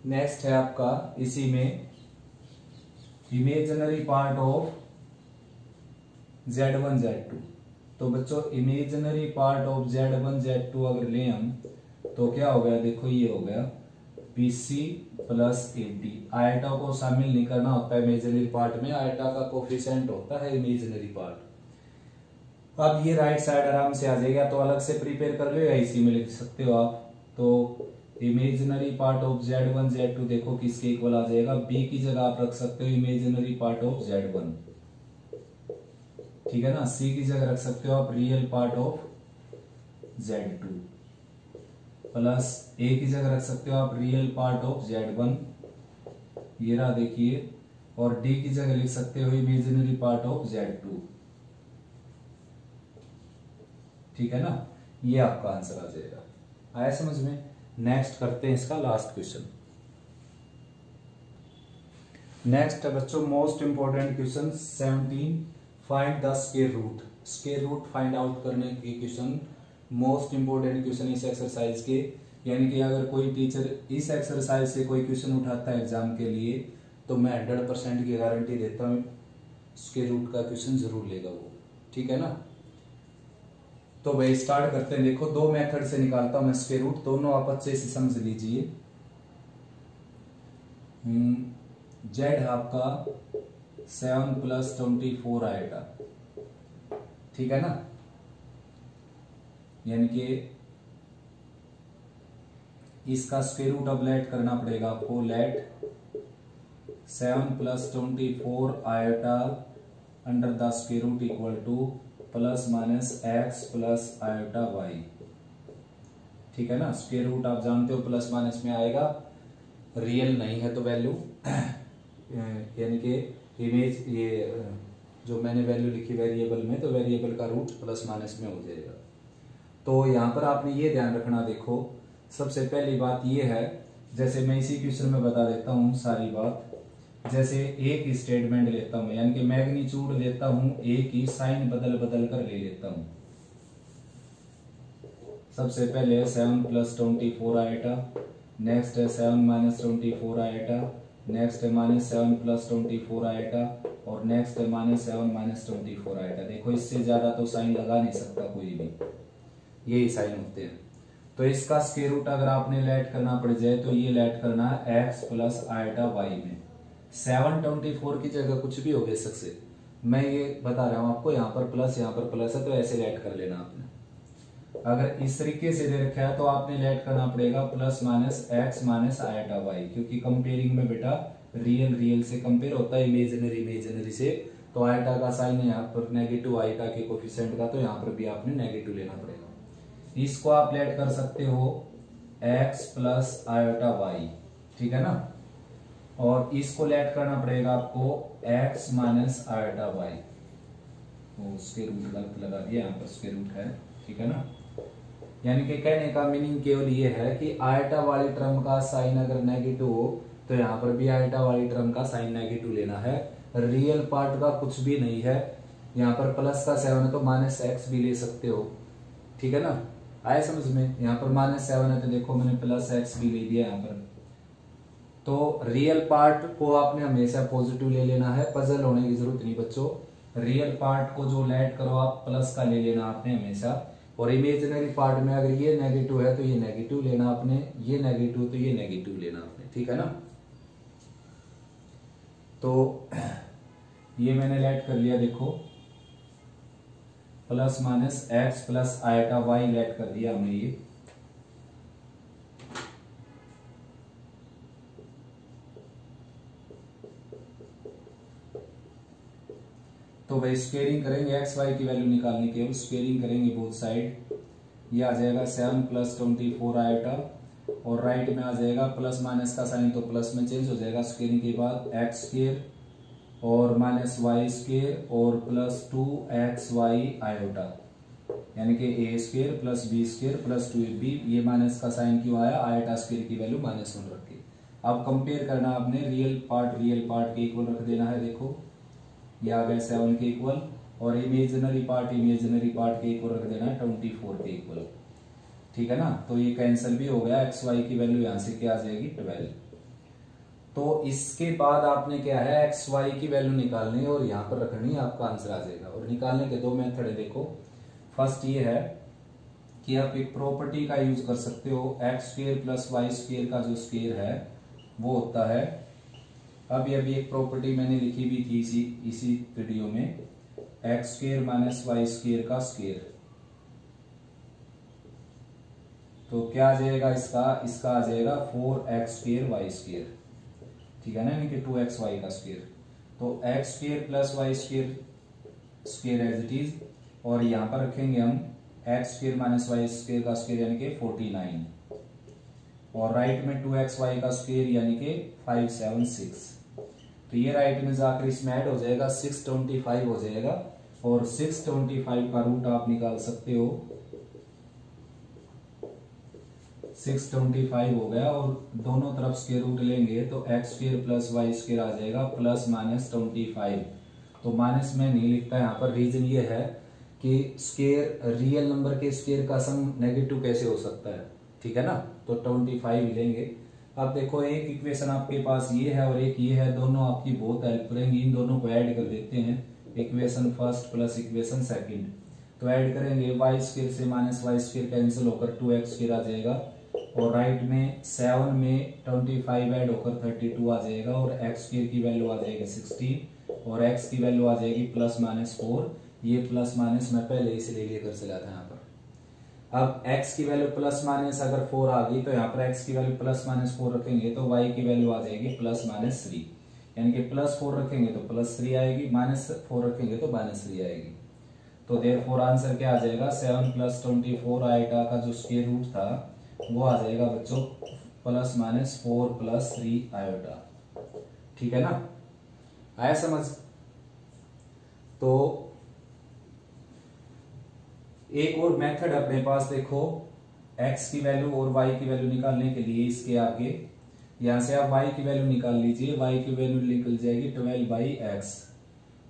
नेक्स्ट है आपका इसी में imaginary part of z1 z2। तो बच्चों imaginary part of z1 z2 अगर लें हम, तो क्या हो गया, देखो ये हो गया bc प्लस ad। आयटा को शामिल नहीं करना होता है इमेजिनरी पार्ट में, आयटा का कोफिशिएंट होता है इमेजिनरी पार्ट। अब ये राइट साइड आराम से आ जाएगा, तो अलग से प्रिपेयर कर लो या इसी में लिख सकते हो आप। तो imaginary part of z1 z2 देखो किसके इक्वल आ जाएगा, b की जगह आप रख सकते हो इमेजिनरी पार्ट ऑफ z1, ठीक है ना। c की जगह रख सकते हो आप real part of z2, plus A की जगह रख सकते हो आप रियल पार्ट ऑफ Z1, ये रहा देखिए, और डी की जगह लिख सकते हो इमेजिनरी पार्ट ऑफ Z2। ठीक है ना, ये आपका आंसर आ जाएगा। आया समझ में? नेक्स्ट करते हैं इसका लास्ट क्वेश्चन। नेक्स्ट है बच्चों most important question 17, find the square root. Square root find out करने के क्वेश्चन मोस्ट इंपोर्टेंट क्वेश्चन इस एक्सरसाइज के। यानी कि अगर कोई टीचर इस एक्सरसाइज से कोई क्वेश्चन उठाता है एग्जाम के लिए तो मैं 100% की गारंटी देता हूँ स्क्वायर रूट का क्वेश्चन जरूर लेगा वो। ठीक है ना, तो भाई स्टार्ट करते हैं। देखो दो मेथड से निकालता हूं मैं स्क्वायर रूट, दोनों आप अच्छे से समझ लीजिए। जेड है आपका 7 + 24 आएगा। ठीक है ना, यानी कि इसका स्क्वायर रूट अब लेट करना पड़ेगा आपको। Let 7 + 24 iota under the square root equal to ±x + iota y। ठीक है ना, स्क्वायर रूट आप जानते हो प्लस माइनस में आएगा, रियल नहीं है तो वैल्यू यानी कि इमेज ये जो मैंने वैल्यू लिखी वेरिएबल में, तो वेरिएबल का रूट प्लस माइनस में हो जाएगा। तो यहां पर आपने ये ध्यान रखना। देखो सबसे पहली बात ये है, जैसे मैं इसी क्वेश्चन में बता देता हूं सारी बात। जैसे एक स्टेटमेंट लेता हूं, यानी कि मैग्नीट्यूड लेता हूं ए की, साइन बदल बदल कर ले लेता हूं। सबसे पहले 7 + 24 आएगा, नेक्स्ट है 7 - 24 आएगा, नेक्स्ट है -7 + 24 आएगा, और नेक्स्ट है -7 - 24 आएगा। देखो इससे ज्यादा तो साइन लगा नहीं सकता कोई भी, यही साइन होते हैं। तो इसका स्क्वायर रूट अगर आपने लेट करना पड़ जाए तो ये लेट करना है x + आयोटा y में। 7 24 की जगह कुछ भी हो गया सकसे, मैं ये बता रहा हूं आपको, यहाँ पर प्लस यहाँ पर प्लस है तो ऐसे लेट कर लेना आपने। अगर इस तरीके से दे रखा है तो आपने लेट करना पड़ेगा +-x - आयोटा y, क्योंकि कंपेयरिंग में बेटा रियल रियल से कंपेयर होता है, इमेजिनरी इमेजिनरी से। तो आयोटा का साइन है यहाँ पर नेगेटिव, आयोटा के कोफिशिएंट का, तो यहाँ पर भी आपने नेगेटिव लेना पड़ेगा। इसको आप लेट कर सकते हो x + आयोटा y। ठीक है ना, और इसको लेट करना पड़ेगा आपको x - आयोटा y। उसके रूट गलत लगा दिया, यहाँ पर स्क्वायर रूट है। ठीक है ना, यानी कि कहने का मीनिंग केवल ये है कि आयोटा वाली टर्म का साइन अगर नेगेटिव हो तो यहाँ पर भी आयोटा वाली टर्म का साइन नेगेटिव लेना है। रियल पार्ट का कुछ भी नहीं है, यहाँ पर प्लस का 7 है तो -x भी ले सकते हो। ठीक है ना, आए समझ में? यहाँ पर -7 है तो देखो मैंने +x भी ले दिया यहाँ पर। तो रियल पार्ट को आपने हमेशा पॉजिटिव ले लेना है, पजल होने की जरूरत नहीं बच्चों। रियल पार्ट को जो लेट करो आप प्लस का ले लेना आपने हमेशा, और इमेजिनरी पार्ट में अगर ये नेगेटिव है तो ये नेगेटिव लेना आपने, ये नेगेटिव तो ये नेगेटिव लेना आपने। ठीक है ना, तो ये मैंने लेट कर लिया। देखो +-x + आयोटा y लेट कर दिया हमने ये। तो भाई स्क्वेयरिंग करेंगे, एक्स वाई की वैल्यू निकालने के लिए स्क्वेयरिंग करेंगे बोथ साइड। ये आ जाएगा 7 + 24 आयोटा, और राइट में आ जाएगा प्लस माइनस का साइन तो प्लस में चेंज हो जाएगा स्क्वेयरिंग के बाद, x² और -y² और +2xy आयोटा, यानी कि a² + b² + 2ab। ये माइनस का साइन क्यों आया? आयोटा स्क्वेयर की वैल्यू -1 रखी। अब कंपेयर करना आपने, रियल पार्ट के इक्वल रख देना है। देखो ये आ गया 7 के इक्वल, और इमेजिनरी पार्ट के इक्वल रख देना है 24 के इक्वल। ठीक है ना, तो ये कैंसिल भी हो गया, एक्स वाई की वैल्यू यहां से क्या आ जाएगी 12। तो इसके बाद आपने क्या है एक्स वाई की वैल्यू निकालनी है और यहाँ पर रखनी है, आपका आंसर आ जाएगा। और निकालने के दो मेथड है। देखो फर्स्ट ये है कि आप एक प्रॉपर्टी का यूज कर सकते हो, x² + y² का जो स्क्वायर है वो होता है, अभी एक प्रॉपर्टी मैंने लिखी भी थी इसी वीडियो में, x² - y² का स्क्वायर। तो क्या आ जाएगा इसका आ जाएगा 4x² y²। ठीक है ना, यानी कि 2xy का स्क्वायर। तो x² + y² square as it is, और यहां पर रखेंगे हम x² - y² का स्क्वायर यानी कि 49। और राइट में 2xy का स्क्वायर यानी कि 576। तो ये राइट में जाकर इसमें ऐड हो जाएगा 625 हो जाएगा और 625 का रूट आप निकाल सकते हो। 625 हो गया और दोनों तरफ स्क्वायर रूट लेंगे तो X square plus Y square आ जाएगा प्लस माइनस 25। तो माइनस में नहीं लिखता यहाँ पर, रीजन ये है कि स्क्वायर रियल नंबर के स्क्वायर का सम नेगेटिव कैसे हो सकता है, ठीक है ना। तो 25 लेंगे। अब देखो एक इक्वेशन आपके पास ये है और एक ये है, दोनों आपकी बहुत हेल्प करेंगी। इन दोनों को ऐड कर देते हैं, equation first plus equation second. तो ऐड करेंगे वाई स्क्वायर से माइनस वाई स्क्वायर कैंसिल होकर 2x स्क्वायर आ जाएगा और राइट में 7 में 25 ऐड होकर 32 आ जाएगा और x स्क्वायर की वैल्यू आ जाएगी 16 और x की वैल्यू आ जाएगी प्लस माइनस 4। ये प्लस माइनस मैं पहले इसलिए लेकर चला था यहाँ पर। अब x की वैल्यू प्लस माइनस अगर 4 आ गई तो यहाँ पर x की वैल्यू प्लस माइनस 4 रखेंगे तो y की वैल्यू आ जाएगी प्लस माइनस 3, यानी कि प्लस 4 रखेंगे तो प्लस 3 आएगी, माइनस 4 रखेंगे तो माइनस 3 आएगी। तो देयरफॉर आंसर क्या आ जाएगा, 7 प्लस 24 आइटा का जो स्क्वायर रूट था वो आ जाएगा बच्चों प्लस माइनस 4 प्लस 3 आयोटा, ठीक है ना। आया समझ। तो एक और मेथड अपने पास देखो, x की वैल्यू और y की वैल्यू निकालने के लिए इसके आगे यहां से आप y की वैल्यू निकाल लीजिए। y की वैल्यू निकल जाएगी 12/x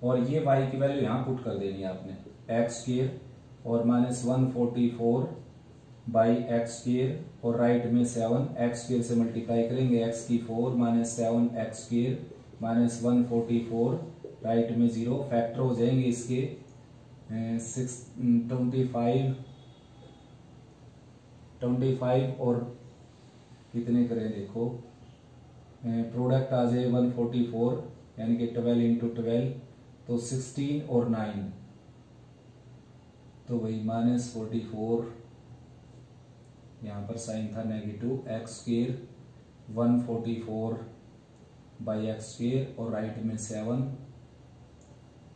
और ये y की वैल्यू यहां पुट कर देनी है आपने, x स्क्वायर और माइनस 144/x स्क्वायर और राइट में 7 x स्क्वायर से मल्टीप्लाई करेंगे, x की 4 minus 7x square minus 144 right में 0 फैक्टर हो जाएंगे इसके 25 और कितने करें देखो, प्रोडक्ट आ जाए 144 यानी कि 12 इंटू 12 तो 16 और 9 तो वही माइनस 44, यहाँ पर साइन था negative, x square 144/x square और राइट में 7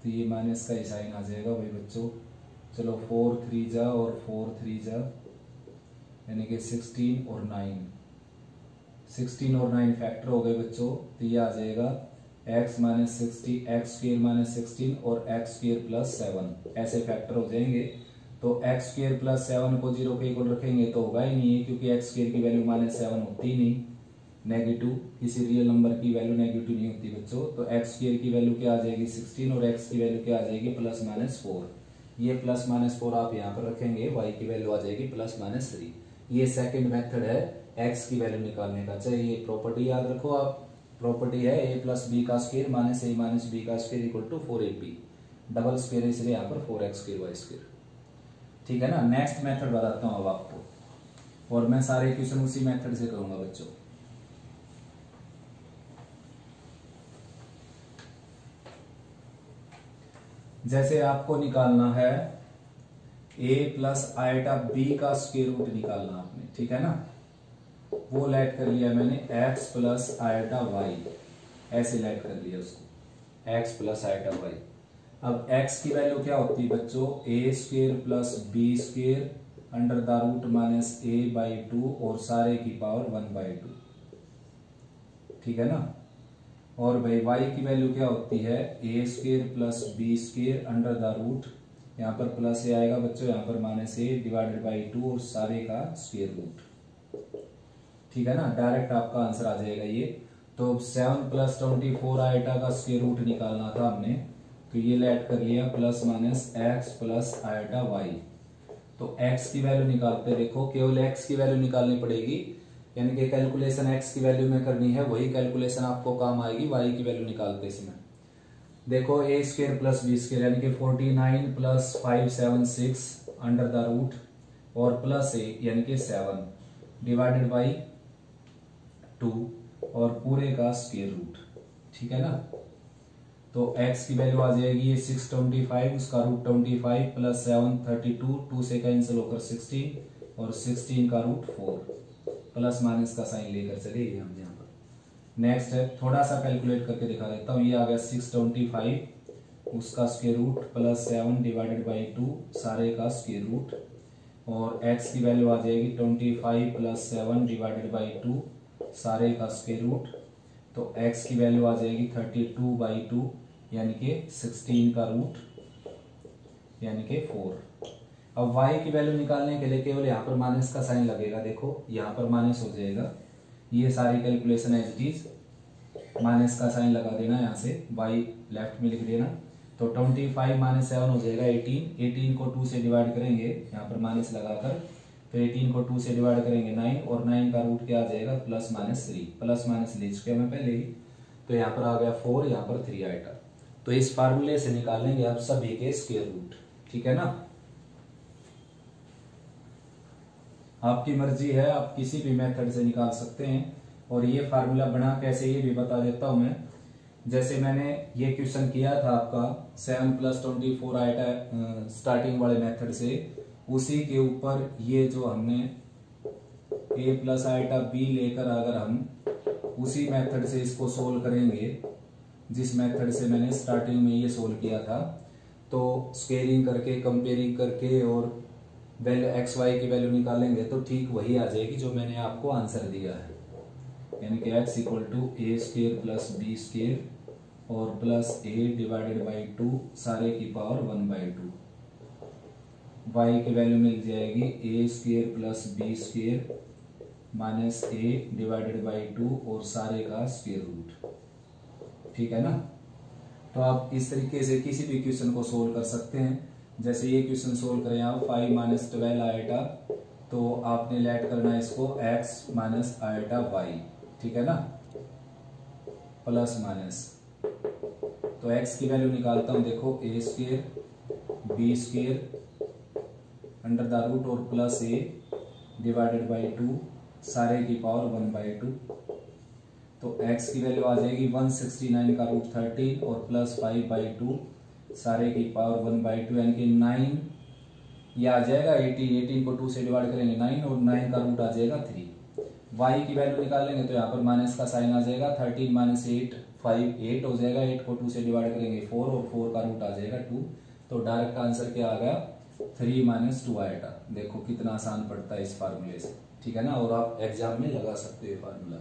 तो ये माइनस का ही साइन आ जाएगा भाई बच्चों। चलो 4 3 जा और 4 3 जा यानी कि 16 और 9, 16 और 9 फैक्टर हो गए बच्चों। तो ये आ जाएगा x minus 60 x square minus 16 और एक्स स्क्वायर प्लस 7 ऐसे फैक्टर हो जाएंगे। तो एक्स स्क्वायर प्लस 7 को 0 के इक्वल रखेंगे तो होगा ही नहीं है, क्योंकि एक्स स्क्वायर की वैल्यू माइनस 7 होती ही नहीं, नेगेटिव, किसी रियल नंबर की वैल्यू नेगेटिव नहीं होती बच्चों। तो एक्स स्क्वायर की वैल्यू क्या आ जाएगी 16 और एक्स की वैल्यू क्या आ जाएगी प्लस माइनस 4। ये प्लस माइनस 4 आप यहाँ पर रखेंगे, वाई की वैल्यू आ जाएगी प्लस माइनस 3। ये सेकंड मेथड है एक्स की वैल्यू निकालने का। चाहे ये प्रॉपर्टी याद रखो आप, प्रॉपर्टी है a प्लस बी का square minus a minus B का square equal to 4ab, double square इसलिए यहाँ पर 4x स्क्वायर वाई स्क्वायर, ठीक है ना। नेक्स्ट मेथड बताता हूँ अब आपको, और मैं सारे क्वेश्चन उसी मेथड से करूंगा बच्चों। जैसे आपको निकालना है a प्लस आइटा b का स्क्वायर रूट निकालना आपने, ठीक है ना। वो लेट कर लिया मैंने x प्लस आइटा y, ऐसे लेट कर लिया उसको x प्लस आइटा y। अब x की वैल्यू क्या होती है बच्चों, a square plus b square under the root minus a/2 और सारे की पावर 1/2, ठीक है ना। और भाई y की वैल्यू क्या होती है, a square plus b square under the root, यहाँ पर प्लस a आएगा बच्चों, यहाँ पर माइनस a डिवाइडेड बाई 2 और सारे का स्क्वायर रूट, ठीक है ना। डायरेक्ट आपका आंसर आ जाएगा ये। तो 7 प्लस 24 आइटा का स्क्वायर रूट निकालना था हमने, तो ये लेट कर लिया plus minus x plus iota y। तो x की वैल्यू निकालते, देखो केवल x की वैल्यू निकालनी पड़ेगी, यानी कि कैलकुलेशन x की वैल्यू में करनी है, वही कैलकुलेशन आपको काम आएगी y की वैल्यू निकालते इसमें। देखो a square plus b square यानी कि 49 प्लस 576 अंडर द रूट और प्लस a यानी कि 7 डिवाइडेड बाई 2 और पूरे का स्क्वायर रूट, ठीक है ना। तो x की वैल्यू आ जाएगी ये 625, उसका रूट 25 प्लस 7 32, 2 से कैंसिल होकर 16 और 16 का रूट 4 प्लस माइनस का साइन लेकर चले हम यहाँ पर। नेक्स्ट है, थोड़ा सा कैलकुलेट करके दिखा देता हूँ। ये आ गया 625, उसका square root plus 7 divided by 2 सारे का स्क्वायर रूट, और x की वैल्यू आ जाएगी 25 + 7 डिवाइडेड बाई 2 सारे का स्क्वायर रूट। तो x की वैल्यू आ जाएगी 32/2 यानी कि 16 का रूट यानी कि 4। अब y की वैल्यू निकालने के लिए केवल यहाँ पर माइनस का साइन लगेगा। देखो यहाँ पर माइनस हो जाएगा, ये सारी calculation as it is minus का साइन लगा देना, यहाँ से y लेफ्ट में लिख देना। तो 25 - 7 हो जाएगा 18। 18 को 2 से डिवाइड करेंगे, यहाँ पर माइनस लगाकर, फिर 18 को 2 से डिवाइड करेंगे 9, और 9 का रूट क्या आ जाएगा +-3, प्लस माइनस ले चुके हमें पहले ही। तो यहाँ पर आ गया 4, यहाँ पर 3 आएगा। तो इस फार्मूले से निकालेंगे आप सभी के स्क्वायर रूट, ठीक है ना। आपकी मर्जी है, आप किसी भी मेथड से निकाल सकते हैं। और ये फार्मूला बना कैसे ये भी बता देता हूं मैं। जैसे मैंने ये क्वेश्चन किया था आपका 7 + 24 आएगा स्टार्टिंग वाले मेथड से, उसी के ऊपर ये जो हमने a + आएटा b लेकर अगर हम उसी मेथड से इसको सोल्व करेंगे, जिस मेथड से मैंने स्टार्टिंग में ये सोल्व किया था, तो स्केलिंग करके कंपेयरिंग करके और वैल्यू एक्स वाई की वैल्यू निकालेंगे तो ठीक वही आ जाएगी जो मैंने आपको आंसर दिया है, यानी कि x = a² + b² और +a डिवाइडेड बाई 2 सारे की पावर 1/2। y की वैल्यू मिल जाएगी a² + b² - a divided by 2 और सारे का स्क्वायर रूट, ठीक है ना। तो आप इस तरीके से किसी भी क्वेश्चन को सोल्व कर सकते हैं। जैसे ये क्वेश्चन सोल्व करें आप 5 - 12 आएटा, तो आपने लेट करना है इसको x - आएटा y, ठीक है ना, प्लस माइनस। तो x की वैल्यू निकालता हूं, देखो a² b² under the root और +a डिवाइडेड बाई 2 सारे की पावर 1/2। तो x की वैल्यू आ जाएगी 169 का रूट 13 और +5/2 सारे की पावर 1/2 यानी कि 9, ये आ जाएगा 18 को 2 से डिवाइड करेंगे 9 और 9 का रूट आ जाएगा 3। y की वैल्यू निकालेंगे तो यहाँ पर माइनस का साइन आ जाएगा, 13 - 8 5 8 हो जाएगा, 8 को 2 से डिवाइड करेंगे 4 और 4 का रूट आ जाएगा 2। तो डायरेक्ट आंसर क्या आ गया 3 - 2 आएगा। देखो कितना आसान पड़ता है इस फार्मूले से, ठीक है ना, और आप एग्जाम में लगा सकते हो फार्मूला।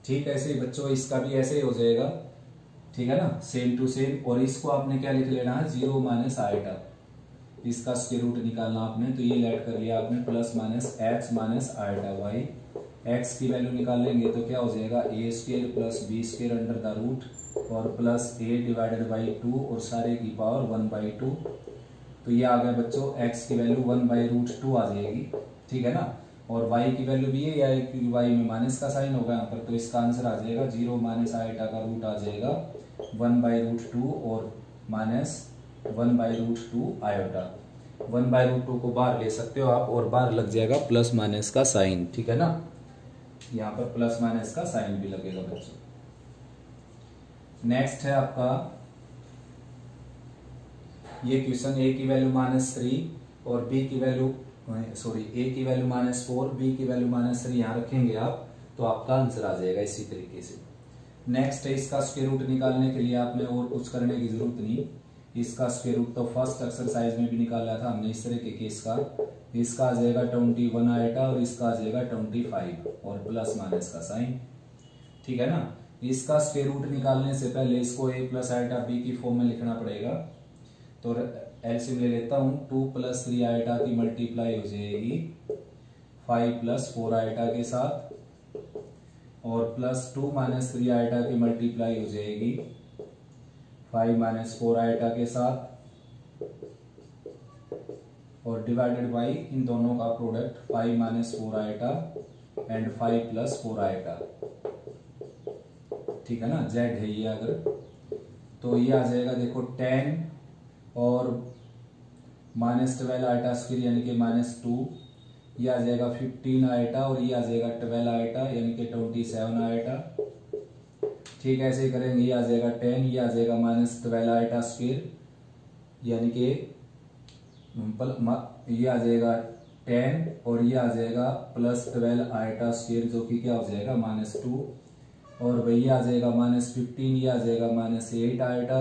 ठीक ऐसे ही बच्चों इसका भी ऐसे ही हो जाएगा, ठीक है ना, सेम टू सेम। और इसको आपने क्या लिख लेना है 0 - आएटा, इसका स्क्वायर रूट निकालना आपने, तो ये लेट कर लिया आपने +-x - आएटा y। x की वैल्यू निकाल लेंगे तो क्या हो जाएगा a² + b² under the root और +a डिवाइडेड बाई 2 और सारे की पावर 1/2। तो ये आ गया बच्चों x की वैल्यू 1/√2 आ जाएगी, ठीक है ना। और y की वैल्यू भी है, क्योंकि y में माइनस का साइन होगा यहाँ पर, तो इसका आंसर आ जाएगा 0 - आएटा का रूट आ जाएगा 1/√2 और -1/√2 आयोटा। 1/√2 को बाहर ले सकते हो आप और बाहर लग जाएगा प्लस माइनस का साइन, ठीक है ना, यहाँ पर प्लस माइनस का साइन भी लगेगा बच्चों। नेक्स्ट है आपका ये क्वेश्चन, a की वैल्यू -3 और b की वैल्यू a की वैल्यू -4 b की वैल्यू -3 यहाँ रखेंगे आप, तो आपका आंसर आ जाएगा इसी तरीके से। नेक्स्ट है इसका स्क्वायर रूट निकालने के लिए आपने और कुछ करने की जरूरत नहीं, इसका स्क्वायर रूट तो फर्स्ट एक्सरसाइज में भी निकाला था हमने इस तरह के केस का। इसका आ जाएगा 21 आएटा और इसका आ जाएगा 25 और प्लस माइनस का साइन, ठीक है ना। इसका स्क्वायर रूट निकालने से पहले इसको a + आएटा b की फॉर्म में लिखना पड़ेगा। तो एलसीएम ले लेता हूं, 2 + 3 आएटा की मल्टीप्लाई हो जाएगी 5 + 4 आएटा के साथ, और +2 - 3 आएटा की मल्टीप्लाई हो जाएगी 5 - 4 आएटा के साथ, और डिवाइडेड बाई इन दोनों का प्रोडक्ट 5 - 4 आएटा एंड 5 + 4 आएटा, ठीक है ना, जेड है ये अगर, तो ये आ जाएगा देखो 10 और -12 आएटा स्क्वायर यानी कि -2, ये आ जाएगा 15 आएटा और ये आ जाएगा 12 आएटा यानी कि 27 आएटा। ठीक है, ऐसे ही करेंगे, ये आ जाएगा 10, ये आ जाएगा -12 आएटा स्क्वायर यानी कि ये आ जाएगा 10 और ये आ जाएगा +12 आएटा स्क्वायर जो कि क्या हो जाएगा -2, और वही आ जाएगा -15, ये आ जाएगा -8 आएटा,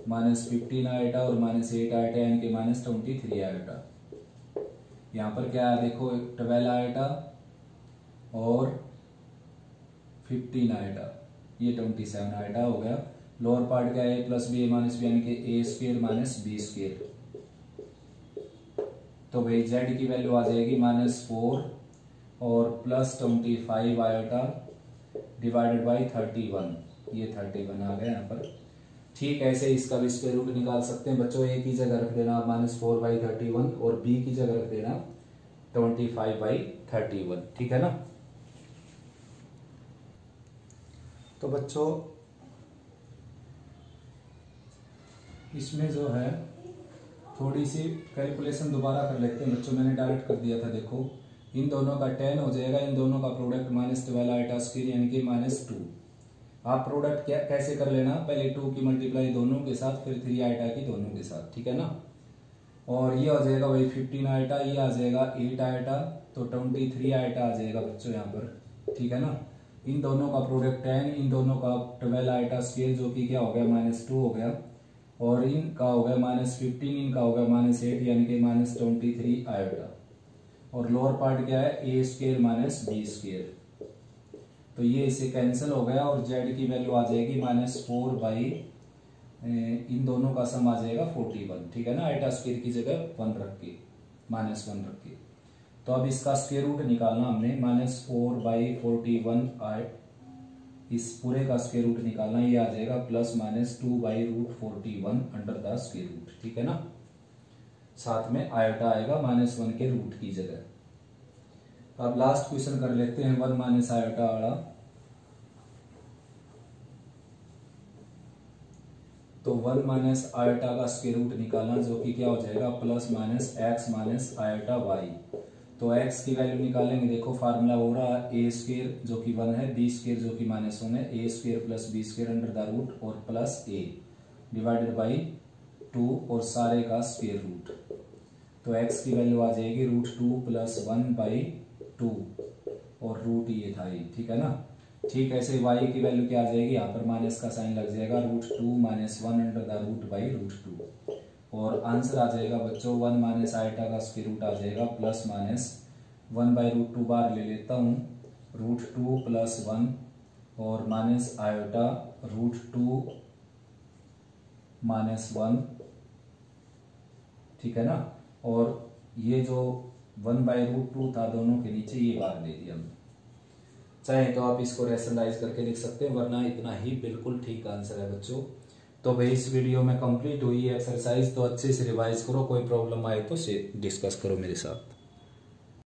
माइनस 15 आयोटा और माइनस 8 आयोटा यानी कि माइनस 23 आयोटा। यहाँ पर क्या है देखो 12 आयोटा और 15 आयोटा, ये 27 आयोटा हो गया। लोअर पार्ट क्या है, ए plus B A minus B यानी कि ए स्क्वेयर माइनस बी स्क्वेयर। तो भाई जेड की वैल्यू आ जाएगी -4 और प्लस 25 आयोटा डिवाइडेड बाई 31, ये 31 आ गया यहाँ पर। ठीक ऐसे इसका भी स्क्वायर रूट निकाल सकते हैं बच्चों। ए की जगह रख देना -4/31 और बी की जगह रख देना 25/31, ठीक है ना। तो बच्चों इसमें जो है थोड़ी सी कैलकुलेशन दोबारा कर लेते हैं बच्चों। मैंने डायरेक्ट कर दिया था, देखो इन दोनों का 10 हो जाएगा, इन दोनों का प्रोडक्ट -12 आयोटा स्क्वायर यानी कि -2। आप प्रोडक्ट क्या कैसे कर लेना, पहले 2 की मल्टीप्लाई दोनों के साथ, फिर 3 आयोटा की दोनों के साथ, ठीक है ना। और ये आ जाएगा वही 15 आयोटा, ये आ जाएगा 8 आयोटा, तो 23 आयोटा आ जाएगा बच्चों यहाँ पर, ठीक है ना। इन दोनों का प्रोडक्ट 10, इन दोनों का 12 आयोटा स्क्वायर जो कि क्या हो गया -2 हो गया, और इनका हो गया -15, इनका हो गया -8 यानी कि -23 आयोटा। और लोअर पार्ट क्या है, A square minus B square, तो ये इसे कैंसिल हो गया और जेड की वैल्यू आ जाएगी -4 बाई इन दोनों का सम आ जाएगा 41, ठीक है ना। आयोटा स्क्वायर की जगह 1 रख के -1 रख के। तो अब इसका स्क्वायर रूट निकालना हमने, -4/41 इस पूरे का स्क्वायर रूट निकालना, ये आ जाएगा +-2/√41 अंडर द स्क्वायर रूट, ठीक है ना। साथ में आयोटा आएगा -1 के रूट की जगह। अब लास्ट क्वेश्चन कर लेते हैं 1 - आयोटा वाला। तो 1 - आयोटा का स्क्वायर रूट निकालना जो कि क्या हो जाएगा +-x - आयोटा y। तो x की वैल्यू निकालेंगे, देखो फार्मूला हो रहा है ए स्क्वायर जो कि 1 है, बी स्क्वायर जो कि -1 है, A square plus B square under the root और प्लस ए डिवाइडेड बाई 2 और सारे का स्क्वायर रूट। तो x की वैल्यू आ जाएगी √2 + 1/2 और रूट ये था ये, ठीक है ना। ठीक ऐसे y की वैल्यू क्या आ जाएगी, यहाँ पर माइनस का साइन लग जाएगा, √2 - 1 अंडर द रूट बाई √2 और आंसर आ जाएगा बच्चों 1 - आयोटा का स्क्वायर रूट आ जाएगा +-1/√2 बार ले लेता हूँ, √2 + 1 और माइनस आयोटा √2 - 1, ठीक है ना। और ये जो 1/√2 था दोनों के नीचे ये बार ले दिया हमने। चाहे तो आप इसको रैशनलाइज करके लिख सकते हैं, वरना इतना ही बिल्कुल ठीक आंसर है बच्चों। तो भाई इस वीडियो में कंप्लीट हुई एक्सरसाइज, तो अच्छे से रिवाइज करो, कोई प्रॉब्लम आए तो डिस्कस करो मेरे साथ।